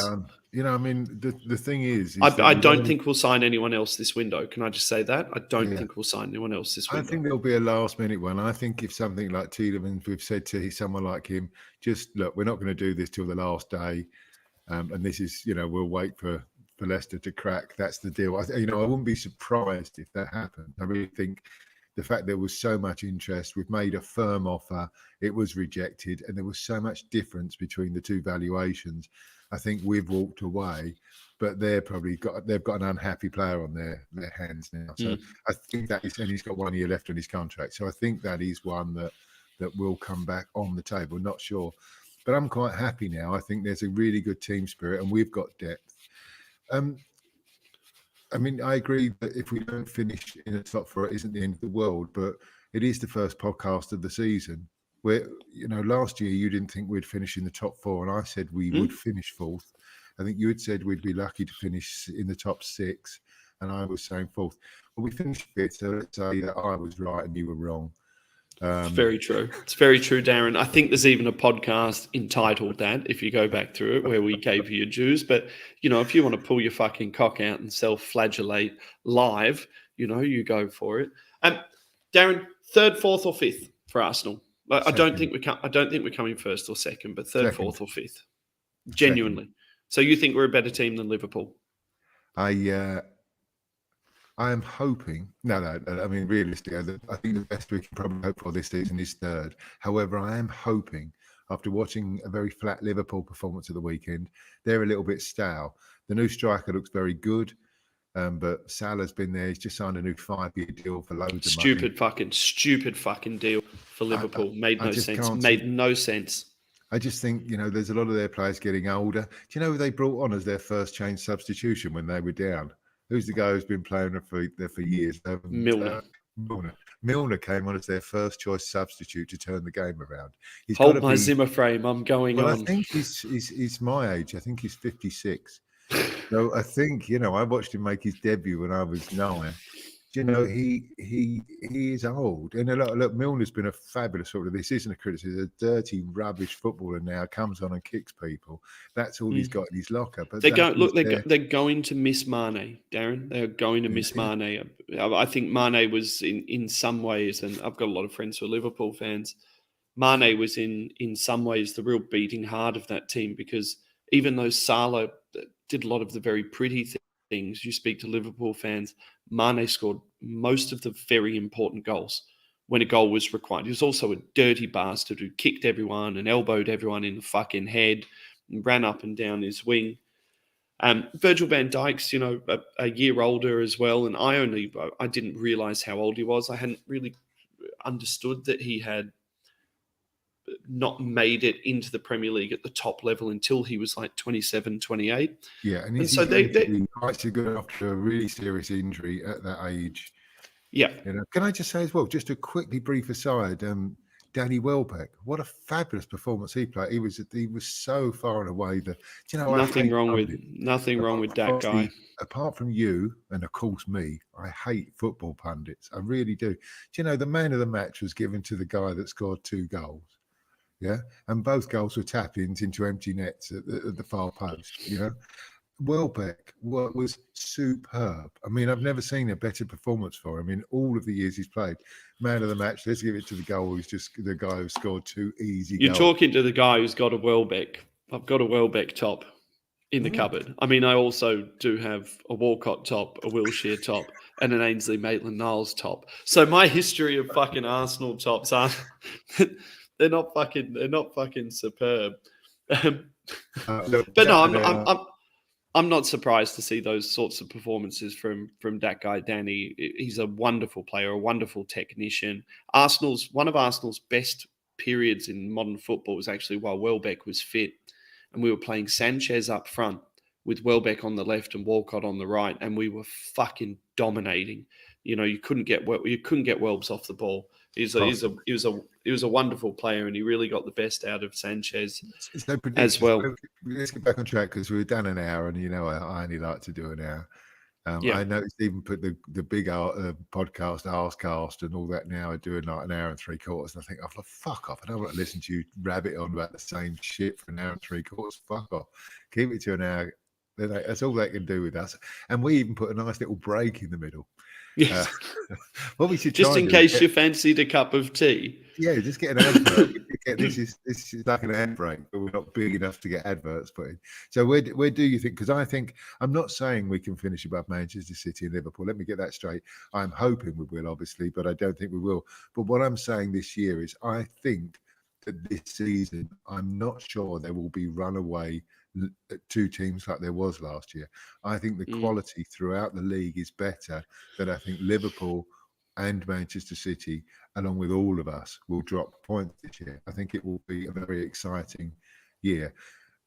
The thing is I don't think we'll sign anyone else this window. Can I just say that? I don't think we'll sign anyone else this window. I think there'll be a last minute one. I think if something like Tielemans, we've said to someone like him, just look, we're not going to do this till the last day. And this is, we'll wait for Leicester to crack. That's the deal. I wouldn't be surprised if that happened. I really think the fact there was so much interest, we've made a firm offer, it was rejected, and there was so much difference between the 2 valuations. I think we've walked away, but they've got an unhappy player on their hands now. So I think that is, and he's got 1 year left on his contract. So I think that is one that will come back on the table. Not sure, but I'm quite happy now. I think there's a really good team spirit, and we've got depth. I agree that if we don't finish in the top 4, it isn't the end of the world, but it is the first podcast of the season where, last year you didn't think we'd finish in the top 4, and I said we would finish 4th. I think you had said we'd be lucky to finish in the top 6, and I was saying 4th. Well, we finished 5th, so let's say that I was right and you were wrong. It's very true. It's very true, Darren. I think there's even a podcast entitled that, if you go back through it, where we gave you your dues. But, if you want to pull your fucking cock out and self-flagellate live, you go for it. Darren, 3rd, 4th or 5th for Arsenal? I don't think we're coming 1st or 2nd, but 3rd, 4th or 5th. Genuinely. Second. So you think we're a better team than Liverpool? I am hoping. No. Realistically, I think the best we can probably hope for this season is 3rd. However, I am hoping, after watching a very flat Liverpool performance of the weekend, they're a little bit stale. The new striker looks very good, but Salah's been there. He's just signed a new 5-year deal for loads of money. Stupid fucking deal for Liverpool. Made no sense. I just think, there's a lot of their players getting older. Do you know who they brought on as their first change substitution when they were down? Who's the guy who's been playing there for years? Milner. Milner came on as their first choice substitute to turn the game around. Hold my Zimmer frame. I'm going on. I think he's my age. I think he's 56. So I think, I watched him make his debut when I was 9. He is old. And look, Milner's been a fabulous footballer. This isn't a criticism. A dirty, rubbish footballer now comes on and kicks people. That's all he's got in his locker. But they're going to miss Mane, Darren. They're going to miss Mane. I think Mane was in some ways, and I've got a lot of friends who are Liverpool fans, Mane was in some ways the real beating heart of that team, because even though Salah did a lot of the very pretty things, you speak to Liverpool fans, Mane scored most of the very important goals when a goal was required. He was also a dirty bastard who kicked everyone and elbowed everyone in the fucking head and ran up and down his wing. Virgil van Dijk's, a year older as well. And I didn't realise how old he was. I hadn't really understood that he had not made it into the Premier League at the top level until he was like 27, 28. Yeah, and so they quite good after a really serious injury at that age. Yeah. Can I just say as well, just a quickly brief aside, Danny Welbeck, what a fabulous performance he played. He was so far and away nothing wrong with that guy. Apart from you and of course me, I hate football pundits. I really do. The man of the match was given to the guy that scored 2 goals. Yeah, and both goals were tap-ins into empty nets at the far post. Welbeck was superb. I've never seen a better performance for him in all of the years he's played. Man of the match. Let's give it to the goal who's just the guy who scored 2 easy goals. You're talking to the guy who's got a Welbeck. I've got a Welbeck top. in the cupboard. I mean, I also do have a Walcott top, a Wilshere top, and an Ainsley Maitland-Niles top. So my history of fucking Arsenal tops aren't they're not fucking superb. Look, But no, I'm not surprised to see those sorts of performances from that guy Danny. He's a wonderful player, a wonderful technician. One of Arsenal's best periods in modern football was actually while Welbeck was fit, and we were playing Sanchez up front with Welbeck on the left and Walcott on the right, and we were fucking dominating. You know, you couldn't get Welbs off the ball. He was a wonderful player, and he really got the best out of Sanchez as well. Let's get back on track because we've done an hour, and you know I only like to do an hour. I noticed even put the big podcast Arsecast and all that now are doing like an hour and 3/4. And I think, oh, fuck off! I don't want to listen to you rabbit on about the same shit for an hour and 3/4. Fuck off! Keep it to an hour. That's all they can do with us. And we even put a nice little break in the middle. Yes. What we should just in case you fancied a cup of tea. Yeah, just get an advert. This is like an ad break, but we're not big enough to get adverts put in. So where do you think? Because I think I'm not saying we can finish above Manchester City and Liverpool. Let me get that straight. I'm hoping we will, obviously, but I don't think we will. But what I'm saying this year is I think that this season, I'm not sure there will be runaway two teams like there was last year. I think the quality throughout the league is better than I think Liverpool and Manchester City, along with all of us, will drop points this year. I think it will be a very exciting year.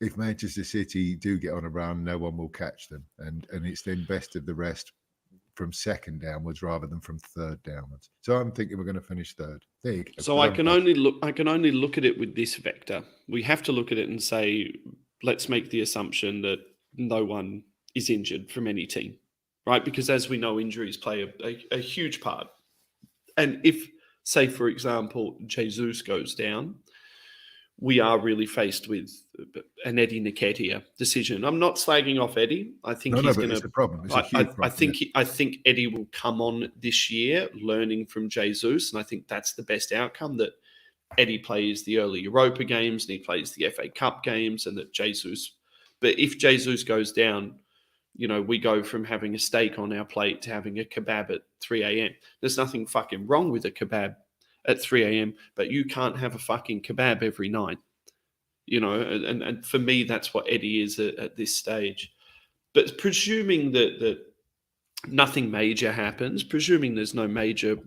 If Manchester City do get on a run, no one will catch them. And it's then best of the rest from second downwards rather than from third downwards. So I'm thinking we're going to finish third. There you go. So I can only look at it with this vector. We have to look at it and say, let's make the assumption that no one is injured from any team, right? Because as we know, injuries play a huge part. And if, say, for example, Jesus goes down, we are really faced with an Eddie Nketiah decision. I'm not slagging off Eddie. I think he's going to. It's a problem. It's a huge problem. I think Eddie will come on this year, learning from Jesus, and I think that's the best outcome. That Eddie plays the early Europa games and he plays the FA Cup games, and that Jesus. But if Jesus goes down, you know, we go from having a steak on our plate to having a kebab at 3 a.m. There's nothing fucking wrong with a kebab at 3 a.m., but you can't have a fucking kebab every night. You know, and for me, that's what Eddie is at this stage. But presuming that nothing major happens, presuming there's no major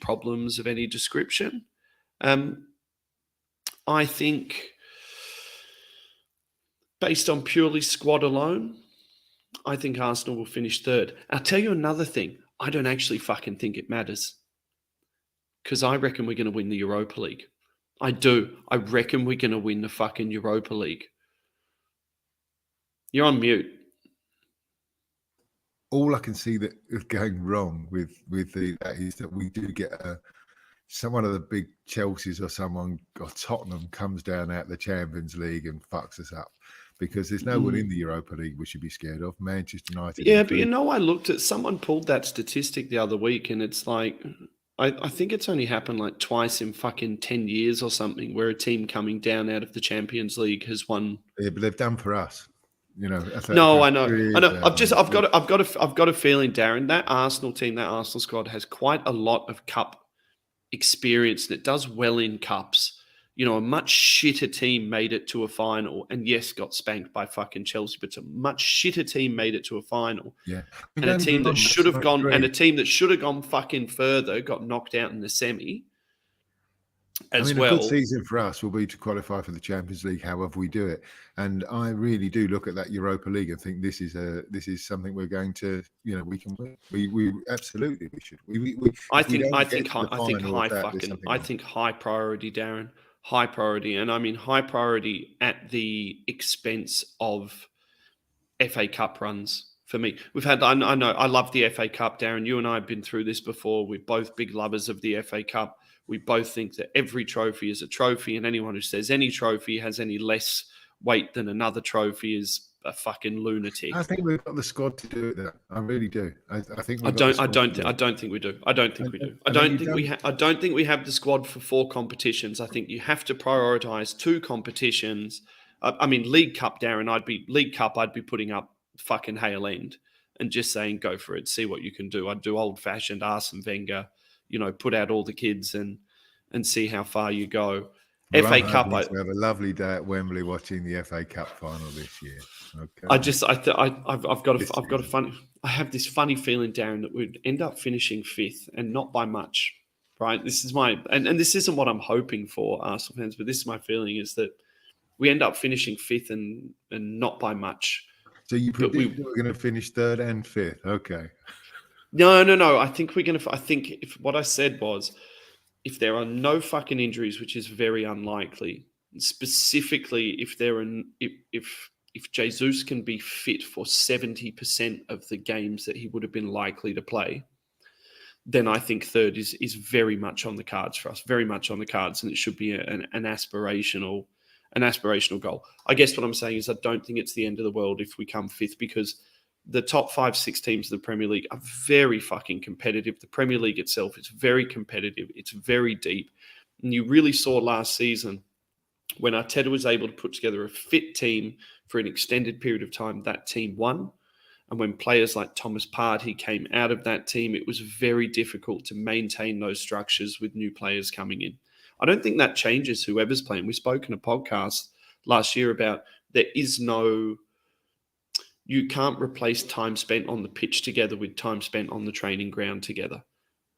problems of any description, I think based on purely squad alone, I think Arsenal will finish third. I'll tell you another thing. I don't actually fucking think it matters. Because I reckon we're going to win the Europa League. I do. I reckon we're going to win the fucking Europa League. You're on mute. All I can see that is going wrong with that is that we do get someone of the big Chelseas or someone or Tottenham comes down out the Champions League and fucks us up. Because there's no one in the Europa League we should be scared of. Manchester United. Yeah, but you know, I looked at someone pulled that statistic the other week, and it's like I think it's only happened like twice in fucking 10 years or something, where a team coming down out of the Champions League has won. Yeah, but they've done for us. You know. No, I know. I've got a feeling, Darren, that Arsenal team, that Arsenal squad has quite a lot of cup experience, and it does well in cups. You know, a much shitter team made it to a final, and yes, got spanked by fucking Chelsea, but it's a much shitter team made it to a final. Yeah, and a team that should have gone fucking further got knocked out in the semi. A good season for us will be to qualify for the Champions League, however we do it. And I really do look at that Europa League and think this is something we're going to, you know, we can win. We absolutely we should. I think high priority, Darren. High priority, and I mean high priority at the expense of FA Cup runs for me. We've had, I know, I love the FA Cup, Darren. You and I have been through this before. We're both big lovers of the FA Cup. We both think that every trophy is a trophy, and anyone who says any trophy has any less weight than another trophy is a fucking lunatic. I think we've got the squad to do it. I really do. I don't think we do. I don't think we do. I don't think we have the squad for 4 competitions. I think you have to prioritize 2 competitions I mean, League Cup, Darren, I'd be putting up fucking Hale End and just saying, go for it, see what you can do. I'd do old-fashioned Arsene Wenger, put out all the kids and see how far you go. Well, FA I'm Cup, hoping to have a lovely day at Wembley watching the FA Cup final this year. Okay. I have this funny feeling, Darren, that we'd end up finishing 5th and not by much, right? This is and this isn't what I'm hoping for, Arsenal fans, but this is my feeling, is that we end up finishing 5th and not by much. So you predict we're going to finish 3rd and 5th? Okay. No. I think if what I said was, if there are no fucking injuries, which is very unlikely, specifically if Jesus can be fit for 70% of the games that he would have been likely to play, then I think 3rd is very much on the cards for us, very much on the cards, and it should be an aspirational goal. I guess what I'm saying is I don't think it's the end of the world if we come 5th, because the top 5-6 teams of the Premier League are very fucking competitive. The Premier League itself is very competitive. It's very deep. And you really saw last season when Arteta was able to put together a fit team for an extended period of time, that team won. And when players like Thomas Partey came out of that team, it was very difficult to maintain those structures with new players coming in. I don't think that changes whoever's playing. We spoke in a podcast last year about you can't replace time spent on the pitch together with time spent on the training ground together.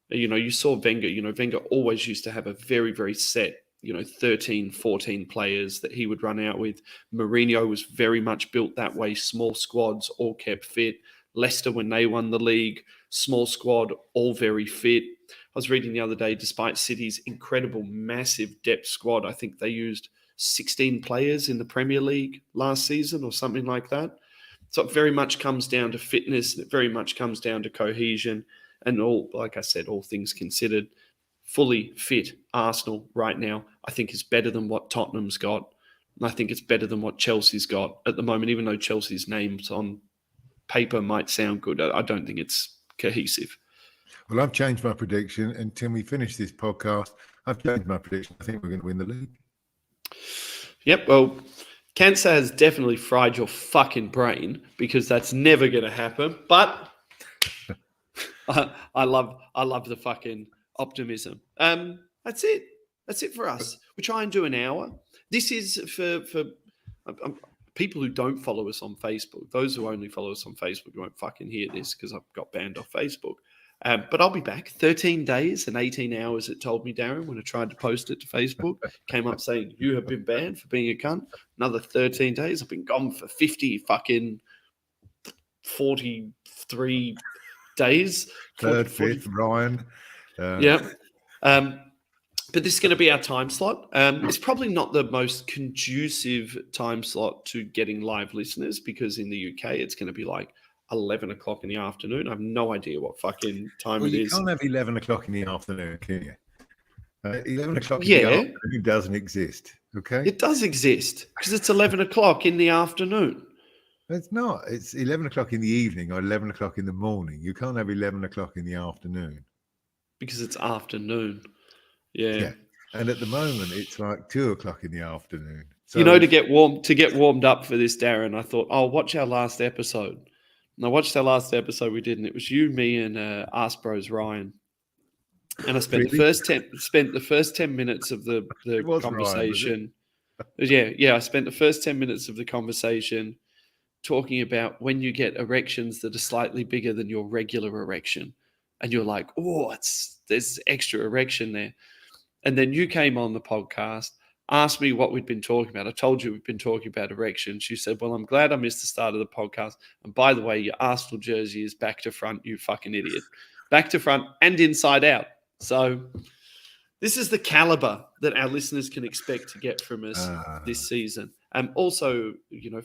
You saw Wenger. Wenger always used to have a very, very set, 13, 14 players that he would run out with. Mourinho was very much built that way. Small squads, all kept fit. Leicester, when they won the league, small squad, all very fit. I was reading the other day, despite City's incredible, massive depth squad, I think they used 16 players in the Premier League last season or something like that. So it very much comes down to fitness. It very much comes down to cohesion. And like I said, all things considered, fully fit Arsenal right now, I think is better than what Tottenham's got. And I think it's better than what Chelsea's got at the moment, even though Chelsea's names on paper might sound good. I don't think it's cohesive. Well, I've changed my prediction. Until we finish this podcast, I've changed my prediction. I think we're going to win the league. Yep, well, cancer has definitely fried your fucking brain, because that's never going to happen. But I love the fucking optimism. That's it. That's it for us. We try and do an hour. This is for people who don't follow us on Facebook. Those who only follow us on Facebook won't fucking hear this, because I've got banned off Facebook. But I'll be back. 13 days and 18 hours, it told me, Darren, when I tried to post it to Facebook. Came up saying, you have been banned for being a cunt. Another 13 days. I've been gone for 43 days. Third, fifth, Ryan. Yeah. But this is going to be our time slot. It's probably not the most conducive time slot to getting live listeners, because in the UK, it's going to be like 11 o'clock in the afternoon. I have no idea what fucking time it is. You can't have 11 o'clock in the afternoon, can you? 11 o'clock in the afternoon doesn't exist, okay? It does exist, because it's 11 o'clock in the afternoon. It's not. It's 11 o'clock in the evening or 11 o'clock in the morning. You can't have 11 o'clock in the afternoon. Because it's afternoon. Yeah. And at the moment, it's like 2 o'clock in the afternoon. So, to get warmed up for this, Darren, I thought, I'll watch our last episode. And I watched our last episode we did, and it was you, me, and ArseBros Ryan. And I spent the first 10 minutes of the conversation. Ryan, I spent the first 10 minutes of the conversation talking about when you get erections that are slightly bigger than your regular erection. And you're like, there's extra erection there. And then you came on the podcast, asked me what we'd been talking about. I told you we've been talking about erections. You said, well, I'm glad I missed the start of the podcast. And by the way, your Arsenal jersey is back to front, you fucking idiot. Back to front and inside out. So this is the caliber that our listeners can expect to get from us this season. Also,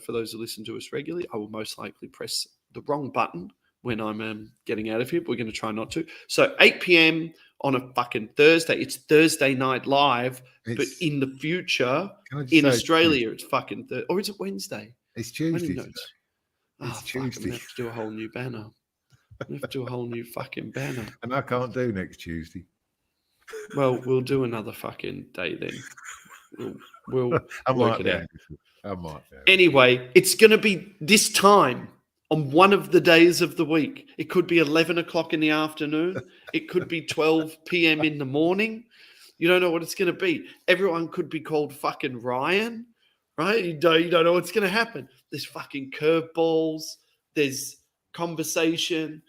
for those who listen to us regularly, I will most likely press the wrong button when I'm getting out of here, but we're going to try not to. So 8 p.m. on a fucking Thursday. It's Thursday night live, but in the future, in Australia, it's fucking or is it Wednesday? It's Tuesday. It's Tuesday. We have to do a whole new banner. We have to do a whole new fucking banner. And I can't do next Tuesday. Well, we'll do another fucking day then. We'll work it out. I might. Yeah. Anyway, it's going to be this time on one of the days of the week. It could be 11 o'clock in the afternoon. It could be 12 p.m. in the morning. You don't know what it's going to be. Everyone could be called fucking Ryan, right? You don't know what's going to happen. There's fucking curveballs. There's conversation.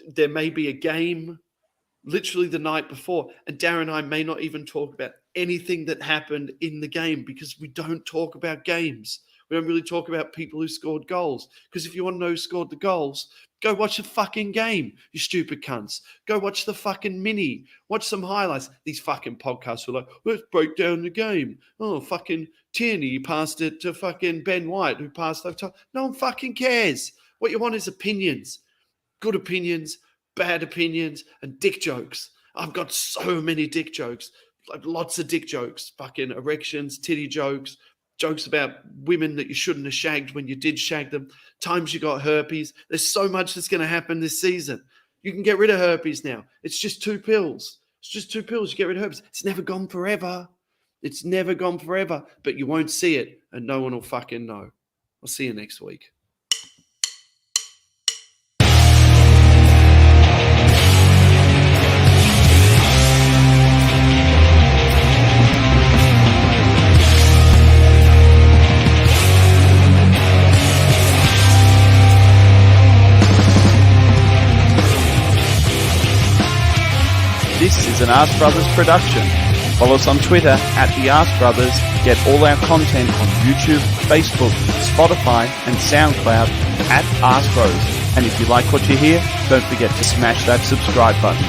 There may be a game literally the night before. And Darren and I may not even talk about anything that happened in the game because we don't talk about games. We don't really talk about people who scored goals. Because if you want to know who scored the goals, go watch the fucking game, you stupid cunts. Go watch the fucking mini. Watch some highlights. These fucking podcasts were like, let's break down the game. Oh, fucking Tierney, you passed it to fucking Ben White, who passed over top. No one fucking cares. What you want is opinions. Good opinions, bad opinions, and dick jokes. I've got so many dick jokes. Like lots of dick jokes. Fucking erections, titty jokes. Jokes about women that you shouldn't have shagged when you did shag them. Times you got herpes. There's so much that's going to happen this season. You can get rid of herpes now. It's just 2 pills. It's just 2 pills. You get rid of herpes. It's never gone forever. It's never gone forever. But you won't see it and no one will fucking know. I'll see you next week. This is an ArseBrothers production. Follow us on Twitter at the ArseBrothers. Get all our content on YouTube, Facebook, Spotify, and SoundCloud at ArseBros. And if you like what you hear, don't forget to smash that subscribe button.